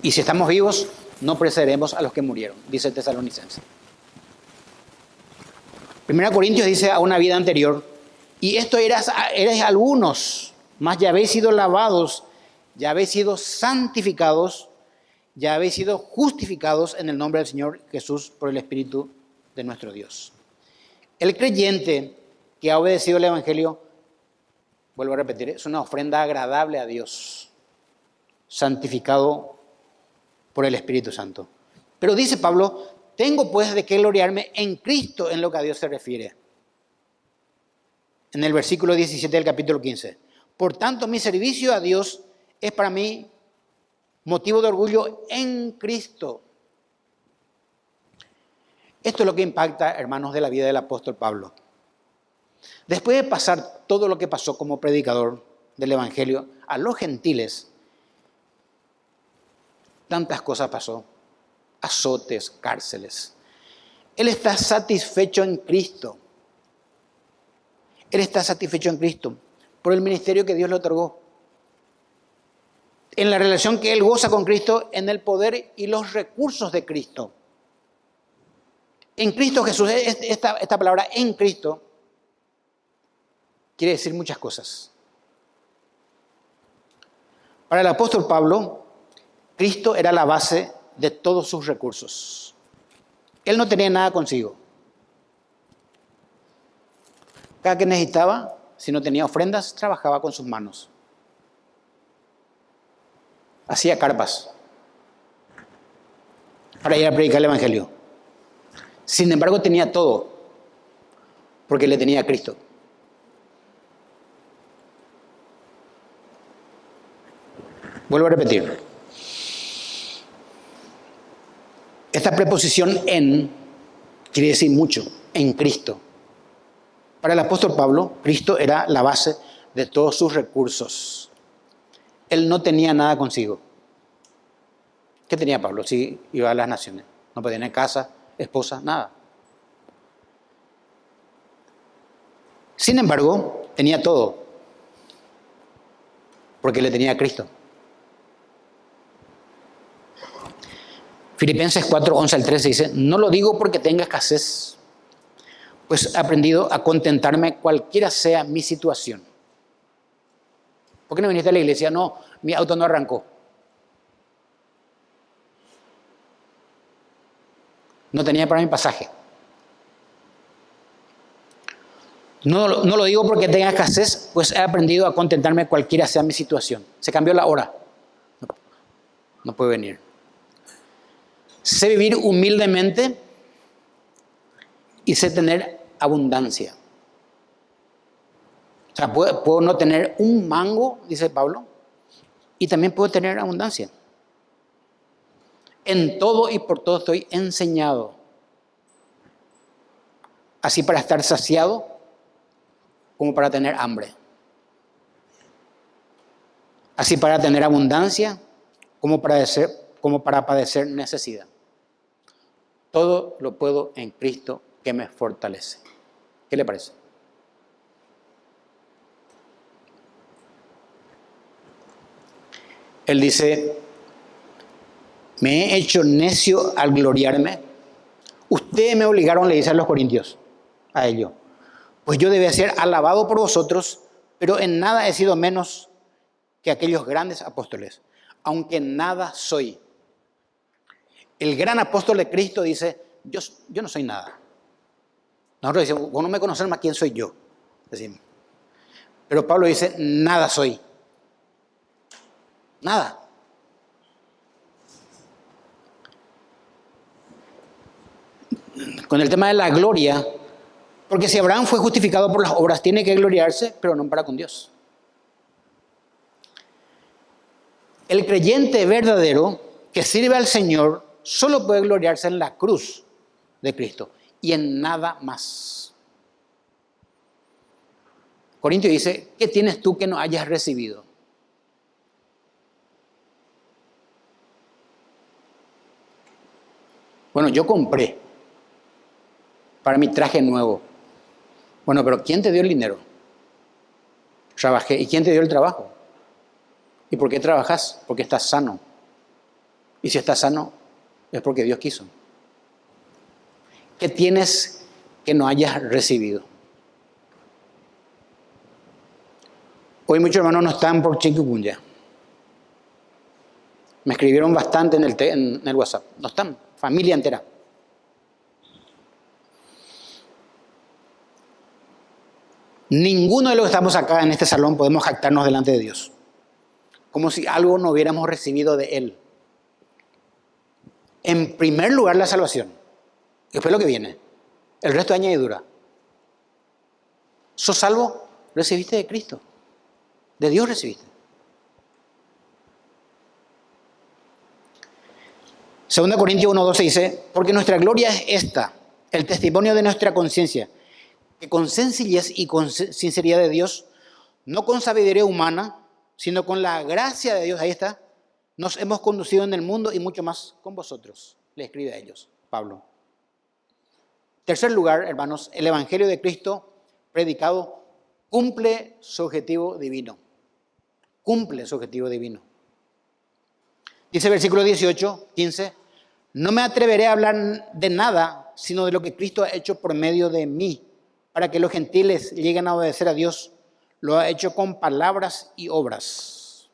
Y si estamos vivos, no precederemos a los que murieron, dice el Tesalonicense. 1 Corintios dice a una vida anterior, y esto erais algunos, mas ya habéis sido lavados, ya habéis sido santificados, ya habéis sido justificados en el nombre del Señor Jesús por el Espíritu de nuestro Dios. El creyente que ha obedecido el Evangelio, vuelvo a repetir, es una ofrenda agradable a Dios, santificado por el Espíritu Santo. Pero dice Pablo, tengo pues de qué gloriarme en Cristo en lo que a Dios se refiere. En el versículo 17 del capítulo 15. Por tanto, mi servicio a Dios es para mí motivo de orgullo en Cristo. Esto es lo que impacta, hermanos, de la vida del apóstol Pablo. Después de pasar todo lo que pasó como predicador del Evangelio a los gentiles, tantas cosas pasó. Azotes, cárceles. Él está satisfecho en Cristo. Él está satisfecho en Cristo por el ministerio que Dios le otorgó. En la relación que él goza con Cristo, en el poder y los recursos de Cristo. En Cristo Jesús, esta palabra en Cristo quiere decir muchas cosas. Para el apóstol Pablo, Cristo era la base de todos sus recursos. Él no tenía nada consigo. Cada que necesitaba, si no tenía ofrendas, trabajaba con sus manos. Hacía carpas. para ir a predicar el Evangelio. Sin embargo, tenía todo, porque le tenía a Cristo. Vuelvo a repetir. Esta preposición en quiere decir mucho, en Cristo. Para el apóstol Pablo, Cristo era la base de todos sus recursos. Él no tenía nada consigo. ¿Qué tenía Pablo si iba a las naciones? No podía tener casa, esposa, nada. Sin embargo, tenía todo, porque le tenía a Cristo. Filipenses 4, 11 al 13 dice, no lo digo porque tenga escasez, pues he aprendido a contentarme cualquiera sea mi situación. ¿Por qué no viniste a la iglesia? No, mi auto no arrancó. No tenía para mi pasaje. No lo digo porque tenga escasez, pues he aprendido a contentarme cualquiera sea mi situación. Se cambió la hora. No puede venir. Sé vivir humildemente y sé tener abundancia. O sea, puedo no tener un mango, dice Pablo, y también puedo tener abundancia. En todo y por todo estoy enseñado. Así para estar saciado como para tener hambre. Así para tener abundancia como para padecer necesidad. Todo lo puedo en Cristo que me fortalece. ¿Qué le parece? Él dice, me he hecho necio al gloriarme. Ustedes me obligaron, le dice a los corintios, a ello. Pues yo debía ser alabado por vosotros, pero en nada he sido menos que aquellos grandes apóstoles, aunque nada soy. El gran apóstol de Cristo dice, yo no soy nada. Nosotros decimos, vos no me conocen más, ¿quién soy yo? Decimos. Pero Pablo dice, nada soy. Nada. Con el tema de la gloria, porque si Abraham fue justificado por las obras, tiene que gloriarse, pero no para con Dios. El creyente verdadero que sirve al Señor solo puede gloriarse en la cruz de Cristo y en nada más. Corintio dice, ¿qué tienes tú que no hayas recibido? Bueno, yo compré para mi traje nuevo. Bueno, pero ¿quién te dio el dinero? Trabajé. ¿Y quién te dio el trabajo? ¿Y por qué trabajas? Porque estás sano. Y si estás sano, es porque Dios quiso. ¿Qué tienes que no hayas recibido? Hoy muchos hermanos no están por chikungunya. Me escribieron bastante en el WhatsApp. No están, familia entera. Ninguno de los que estamos acá en este salón podemos jactarnos delante de Dios. Como si algo no hubiéramos recibido de Él. En primer lugar, la salvación. Después lo que viene. El resto de añadidura. ¿Sos salvo? Recibiste de Cristo. De Dios recibiste. 2 Corintios 1:12 dice, porque nuestra gloria es esta, el testimonio de nuestra conciencia, que con sencillez y con sinceridad de Dios, no con sabiduría humana, sino con la gracia de Dios, ahí está, nos hemos conducido en el mundo y mucho más con vosotros, le escribe a ellos, Pablo. Tercer lugar, hermanos, el Evangelio de Cristo predicado cumple su objetivo divino. Cumple su objetivo divino. Dice el versículo 18, 15, no me atreveré a hablar de nada, sino de lo que Cristo ha hecho por medio de mí, para que los gentiles lleguen a obedecer a Dios. Lo ha hecho con palabras y obras.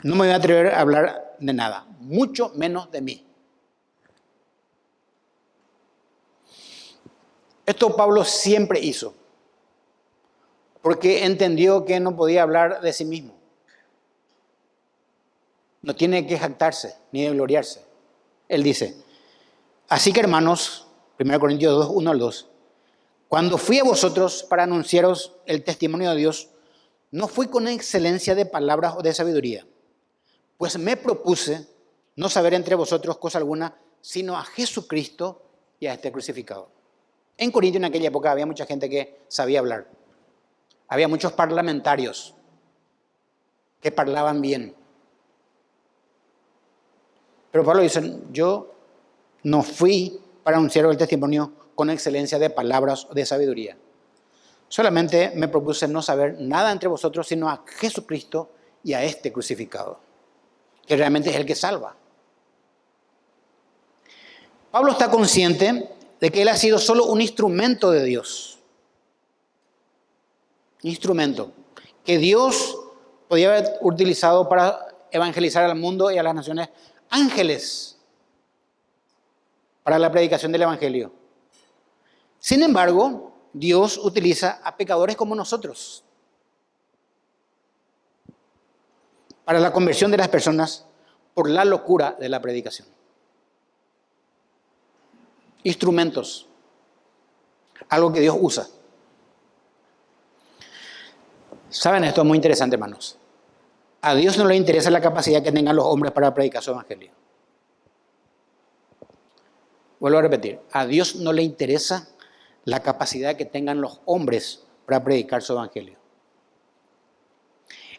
No me voy a atrever a hablar de nada, mucho menos de mí. Esto Pablo siempre hizo, porque entendió que no podía hablar de sí mismo. no tiene que jactarse ni de gloriarse. Él dice, así que hermanos, 1 Corintios 2, 1 al 2, cuando fui a vosotros para anunciaros el testimonio de Dios, no fui con excelencia de palabras o de sabiduría, pues me propuse no saber entre vosotros cosa alguna, sino a Jesucristo y a este crucificado. En Corinto en aquella época había mucha gente que sabía hablar. Había muchos parlamentarios que hablaban bien. Pero Pablo dice, yo no fui para anunciar el testimonio con excelencia de palabras o de sabiduría. Solamente me propuse no saber nada entre vosotros, sino a Jesucristo y a este crucificado, que realmente es el que salva. Pablo está consciente de que él ha sido solo un instrumento de Dios. Instrumento que Dios podía haber utilizado para evangelizar al mundo y a las naciones. Ángeles para la predicación del evangelio. Sin embargo, Dios utiliza a pecadores como nosotros para la conversión de las personas por la locura de la predicación. Instrumentos, algo que Dios usa. ¿Saben? Esto es muy interesante, hermanos. A Dios no le interesa la capacidad que tengan los hombres para predicar su evangelio. Vuelvo a repetir, a Dios no le interesa la capacidad que tengan los hombres para predicar su evangelio.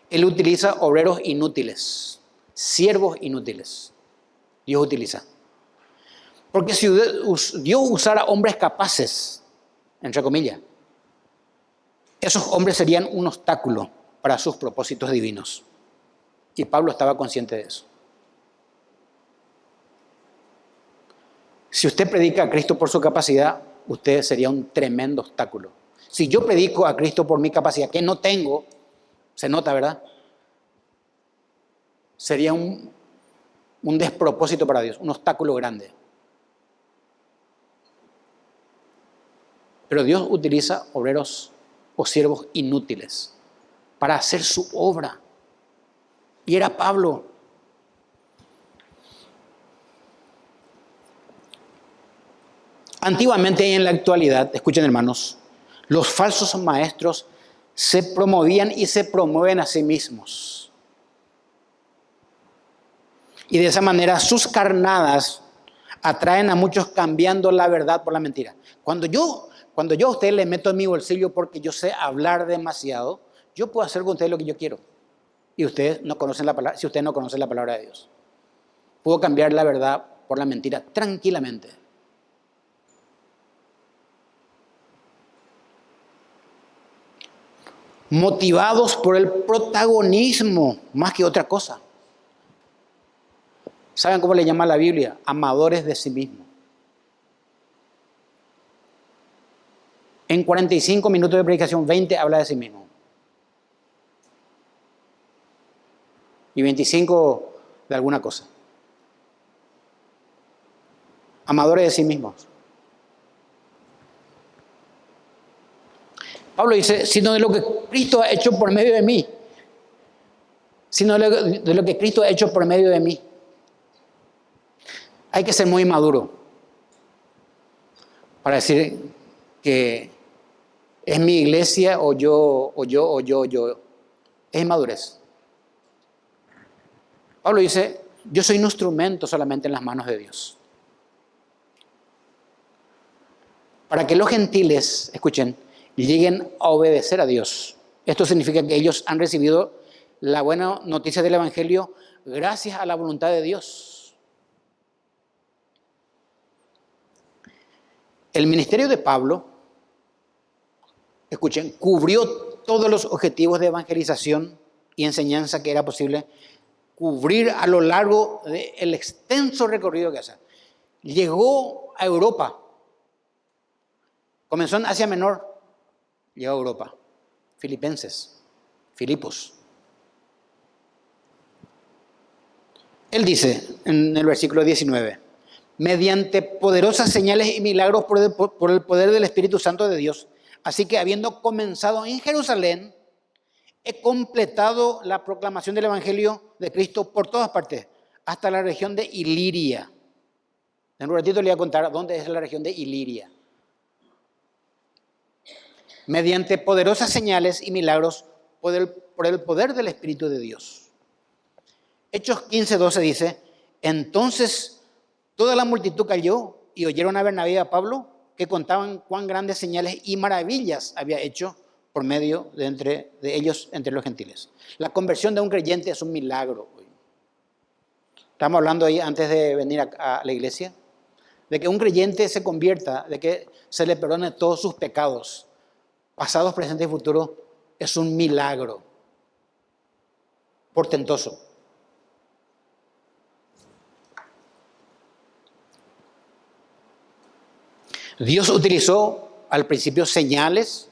Él utiliza obreros inútiles, siervos inútiles. Dios utiliza. Porque si Dios usara hombres capaces, entre comillas, esos hombres serían un obstáculo para sus propósitos divinos. Y Pablo estaba consciente de eso. Si usted predica a Cristo por su capacidad, usted sería un tremendo obstáculo. Si yo predico a Cristo por mi capacidad, que no tengo, se nota, ¿verdad? Sería un despropósito para Dios, un obstáculo grande. Pero Dios utiliza obreros o siervos inútiles para hacer su obra. Y era Pablo. Antiguamente y en la actualidad, escuchen hermanos, los falsos maestros se promovían y se promueven a sí mismos. Y de esa manera sus carnadas atraen a muchos cambiando la verdad por la mentira. Cuando yo a usted le meto en mi bolsillo porque yo sé hablar demasiado, yo puedo hacer con usted lo que yo quiero. Y ustedes no conocen la palabra, si ustedes no conocen la palabra de Dios. Puedo cambiar la verdad por la mentira tranquilamente. Motivados por el protagonismo más que otra cosa. ¿Saben cómo le llama la Biblia? Amadores de sí mismos. En 45 minutos de predicación, 20 habla de sí mismo. Y 25 de alguna cosa. Amadores de sí mismos. Pablo dice, sino de lo que Cristo ha hecho por medio de mí. Sino de lo que Cristo ha hecho por medio de mí. Hay que ser muy maduro para decir que es mi iglesia o yo. Es inmadurez. Pablo dice, yo soy un instrumento solamente en las manos de Dios. Para que los gentiles, escuchen, lleguen a obedecer a Dios. Esto significa que ellos han recibido la buena noticia del Evangelio gracias a la voluntad de Dios. El ministerio de Pablo, escuchen, cubrió todos los objetivos de evangelización y enseñanza que era posible cubrir a lo largo del extenso recorrido que hace. Llegó a Europa. Comenzó en Asia Menor, llegó a Europa. Filipenses, Filipos. Él dice en el versículo 19, mediante poderosas señales y milagros por el poder del Espíritu Santo de Dios. Así que habiendo comenzado en Jerusalén, he completado la proclamación del Evangelio de Cristo por todas partes, hasta la región de Iliria. En un ratito le voy a contar dónde es la región de Iliria. Mediante poderosas señales y milagros por el poder del Espíritu de Dios. Hechos 15:12 dice, entonces toda la multitud cayó y oyeron a Bernabé y a Pablo que contaban cuán grandes señales y maravillas había hecho por medio de ellos entre los gentiles. La conversión de un creyente es un milagro. Estamos hablando ahí antes de venir a la iglesia, de que un creyente se convierta, de que se le perdone todos sus pecados, pasados, presentes y futuros, es un milagro portentoso. Dios utilizó al principio señales,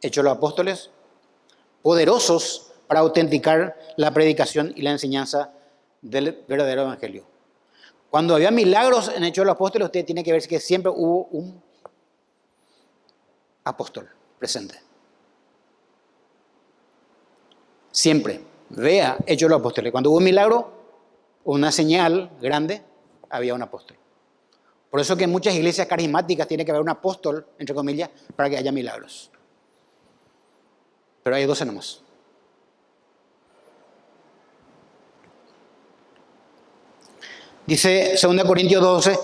hechos de los apóstoles, poderosos para autenticar la predicación y la enseñanza del verdadero evangelio. Cuando había milagros en hechos de los apóstoles, usted tiene que ver que siempre hubo un apóstol presente. Siempre. Vea hechos de los apóstoles. Cuando hubo un milagro, una señal grande, había un apóstol. Por eso que en muchas iglesias carismáticas tiene que haber un apóstol, entre comillas, para que haya milagros. Pero hay 12 nomás. Dice 2 Corintios 12,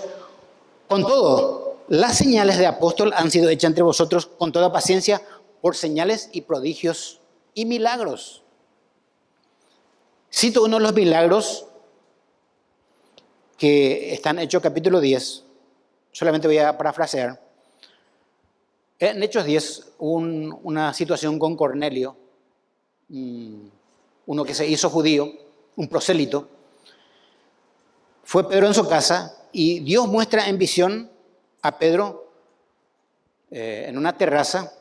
con todo, las señales de apóstol han sido hechas entre vosotros con toda paciencia por señales y prodigios y milagros. Cito uno de los milagros que están en Hechos capítulo 10, solamente voy a parafrasear. En Hechos 10 hubo una situación con Cornelio, uno que se hizo judío, un prosélito. Fue Pedro en su casa y Dios muestra en visión a Pedro en una terraza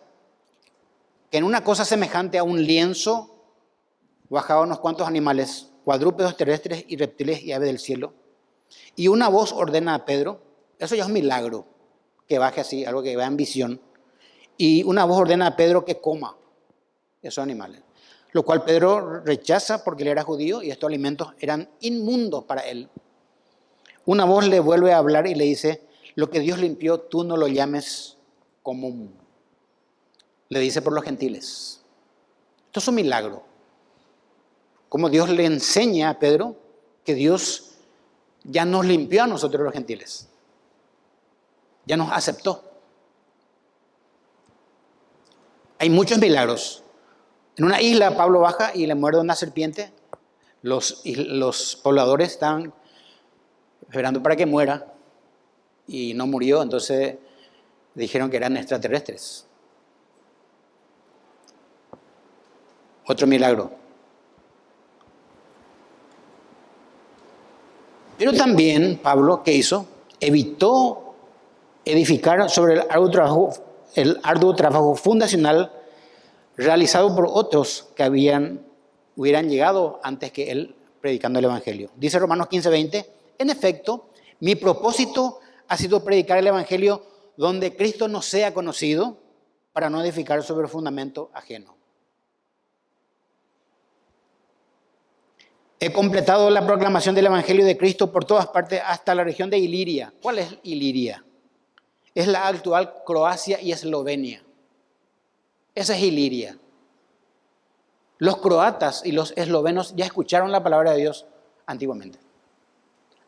que en una cosa semejante a un lienzo bajaban unos cuantos animales, cuadrúpedos terrestres y reptiles y aves del cielo. Y una voz ordena a Pedro, eso ya es un milagro, que baje así, algo que va en visión. Y una voz ordena a Pedro que coma esos animales. Lo cual Pedro rechaza porque él era judío y estos alimentos eran inmundos para él. Una voz le vuelve a hablar y le dice, lo que Dios limpió, tú no lo llames común. Le dice por los gentiles. Esto es un milagro. Como Dios le enseña a Pedro que Dios ya nos limpió a nosotros los gentiles. Ya nos aceptó. Hay muchos milagros. En una isla Pablo baja y le muerde una serpiente. Los pobladores estaban esperando para que muera y no murió, entonces dijeron que eran extraterrestres. Otro milagro. Pero también Pablo, ¿qué hizo? Evitó edificar sobre el arduo trabajo fundacional realizado por otros que hubieran llegado antes que él predicando el Evangelio. Dice Romanos 15:20, en efecto, mi propósito ha sido predicar el Evangelio donde Cristo no sea conocido para no edificar sobre el fundamento ajeno. He completado la proclamación del Evangelio de Cristo por todas partes hasta la región de Iliria. ¿Cuál es Iliria? Es la actual Croacia y Eslovenia. Esa es Iliria. Los croatas y los eslovenos ya escucharon la palabra de Dios antiguamente.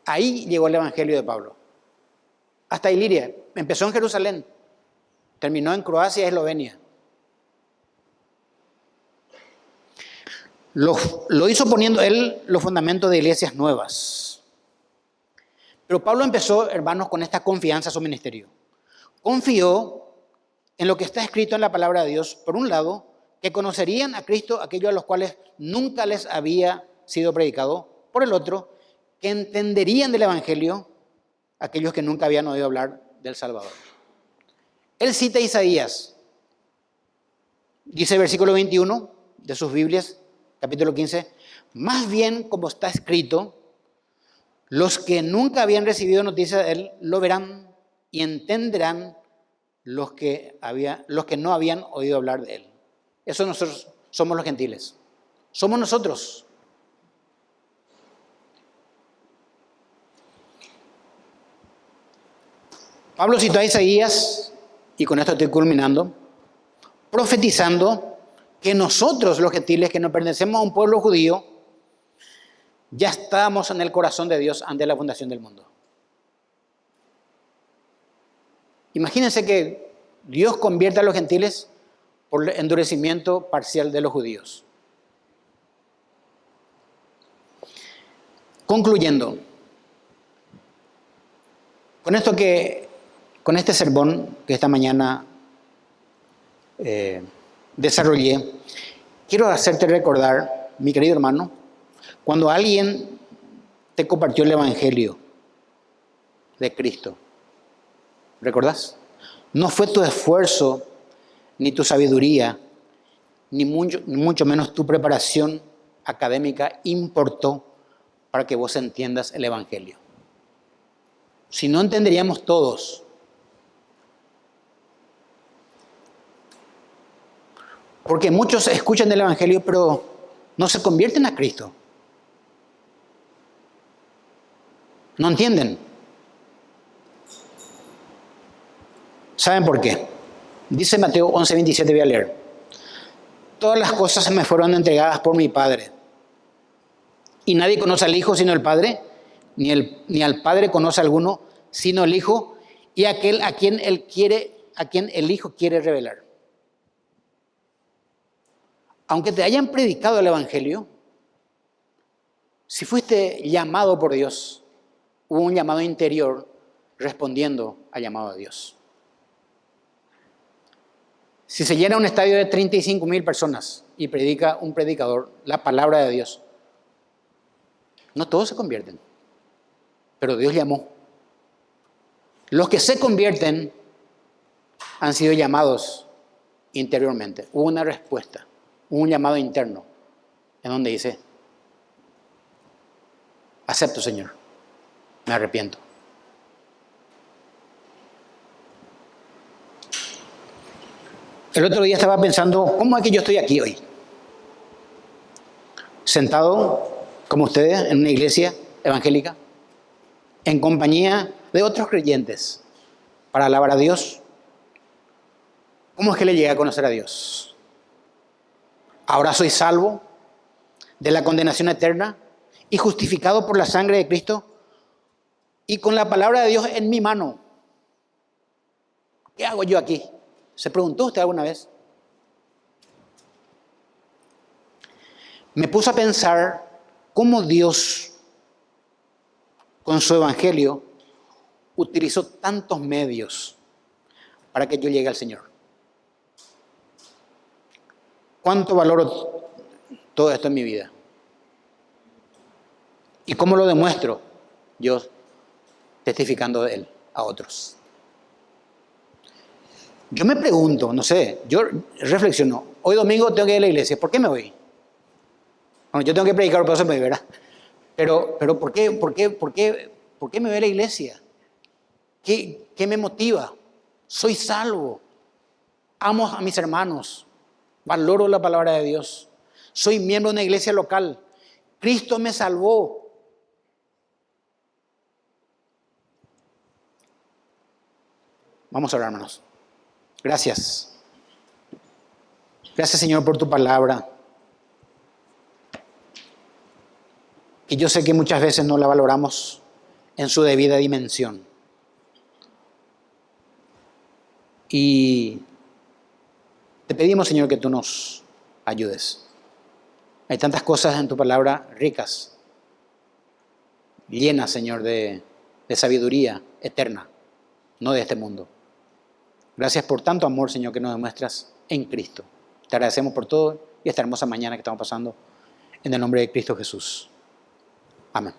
Ahí llegó el Evangelio de Pablo. Hasta Iliria. Empezó en Jerusalén. Terminó en Croacia y Eslovenia. Lo hizo poniendo él los fundamentos de iglesias nuevas. Pero Pablo empezó, hermanos, con esta confianza a su ministerio. Confió en lo que está escrito en la palabra de Dios. Por un lado, que conocerían a Cristo aquellos a los cuales nunca les había sido predicado. Por el otro, que entenderían del Evangelio aquellos que nunca habían oído hablar del Salvador. Él cita a Isaías. Dice el versículo 21 de sus Biblias, capítulo 15, más bien como está escrito, los que nunca habían recibido noticia de él lo verán y entenderán los que no habían oído hablar de él. Eso nosotros somos los gentiles. Somos nosotros. Pablo citó a Isaías, y con esto estoy culminando, profetizando que nosotros, los gentiles, que no pertenecemos a un pueblo judío, ya estábamos en el corazón de Dios antes de la fundación del mundo. Imagínense que Dios convierte a los gentiles por el endurecimiento parcial de los judíos. Concluyendo, con este sermón que esta mañana desarrollé, quiero hacerte recordar, mi querido hermano, cuando alguien te compartió el Evangelio de Cristo. ¿Recordás? No fue tu esfuerzo, ni tu sabiduría, ni mucho menos tu preparación académica importó para que vos entiendas el Evangelio. Si no entenderíamos todos. Porque muchos escuchan el Evangelio, pero no se convierten a Cristo. No entienden. ¿Saben por qué? Dice Mateo 11:27, voy a leer. Todas las cosas me fueron entregadas por mi Padre. Y nadie conoce al Hijo sino el Padre, ni al Padre conoce a alguno sino el Hijo, y aquel a quien el Hijo quiere revelar. Aunque te hayan predicado el Evangelio, si fuiste llamado por Dios, hubo un llamado interior respondiendo al llamado de Dios. Si se llena un estadio de 35,000 personas y predica un predicador la palabra de Dios, no todos se convierten, pero Dios llamó. Los que se convierten han sido llamados interiormente. Hubo una respuesta, hubo un llamado interno en donde dice: acepto, Señor, me arrepiento. El otro día estaba pensando, ¿cómo es que yo estoy aquí hoy? Sentado, como ustedes, en una iglesia evangélica, en compañía de otros creyentes, para alabar a Dios. ¿Cómo es que le llegué a conocer a Dios? Ahora soy salvo de la condenación eterna y justificado por la sangre de Cristo y con la palabra de Dios en mi mano. ¿Qué hago yo aquí? ¿Se preguntó usted alguna vez? Me puse a pensar cómo Dios, con su evangelio, utilizó tantos medios para que yo llegue al Señor. ¿Cuánto valoro todo esto en mi vida? ¿Y cómo lo demuestro? Yo testificando de Él a otros. Yo me pregunto, no sé, yo reflexiono, hoy domingo tengo que ir a la iglesia, ¿por qué me voy? Bueno, yo tengo que predicar, por eso me voy, ¿verdad? Pero ¿por qué me voy a la iglesia? ¿Qué me motiva? Soy salvo, amo a mis hermanos, valoro la palabra de Dios, soy miembro de una iglesia local, Cristo me salvó. Vamos a orar, hermanos. Gracias. Gracias, Señor, por tu palabra. Y yo sé que muchas veces no la valoramos en su debida dimensión. Y te pedimos, Señor, que tú nos ayudes. Hay tantas cosas en tu palabra ricas, llenas, Señor, de sabiduría eterna, no de este mundo. Gracias por tanto amor, Señor, que nos demuestras en Cristo. Te agradecemos por todo y esta hermosa mañana que estamos pasando en el nombre de Cristo Jesús. Amén.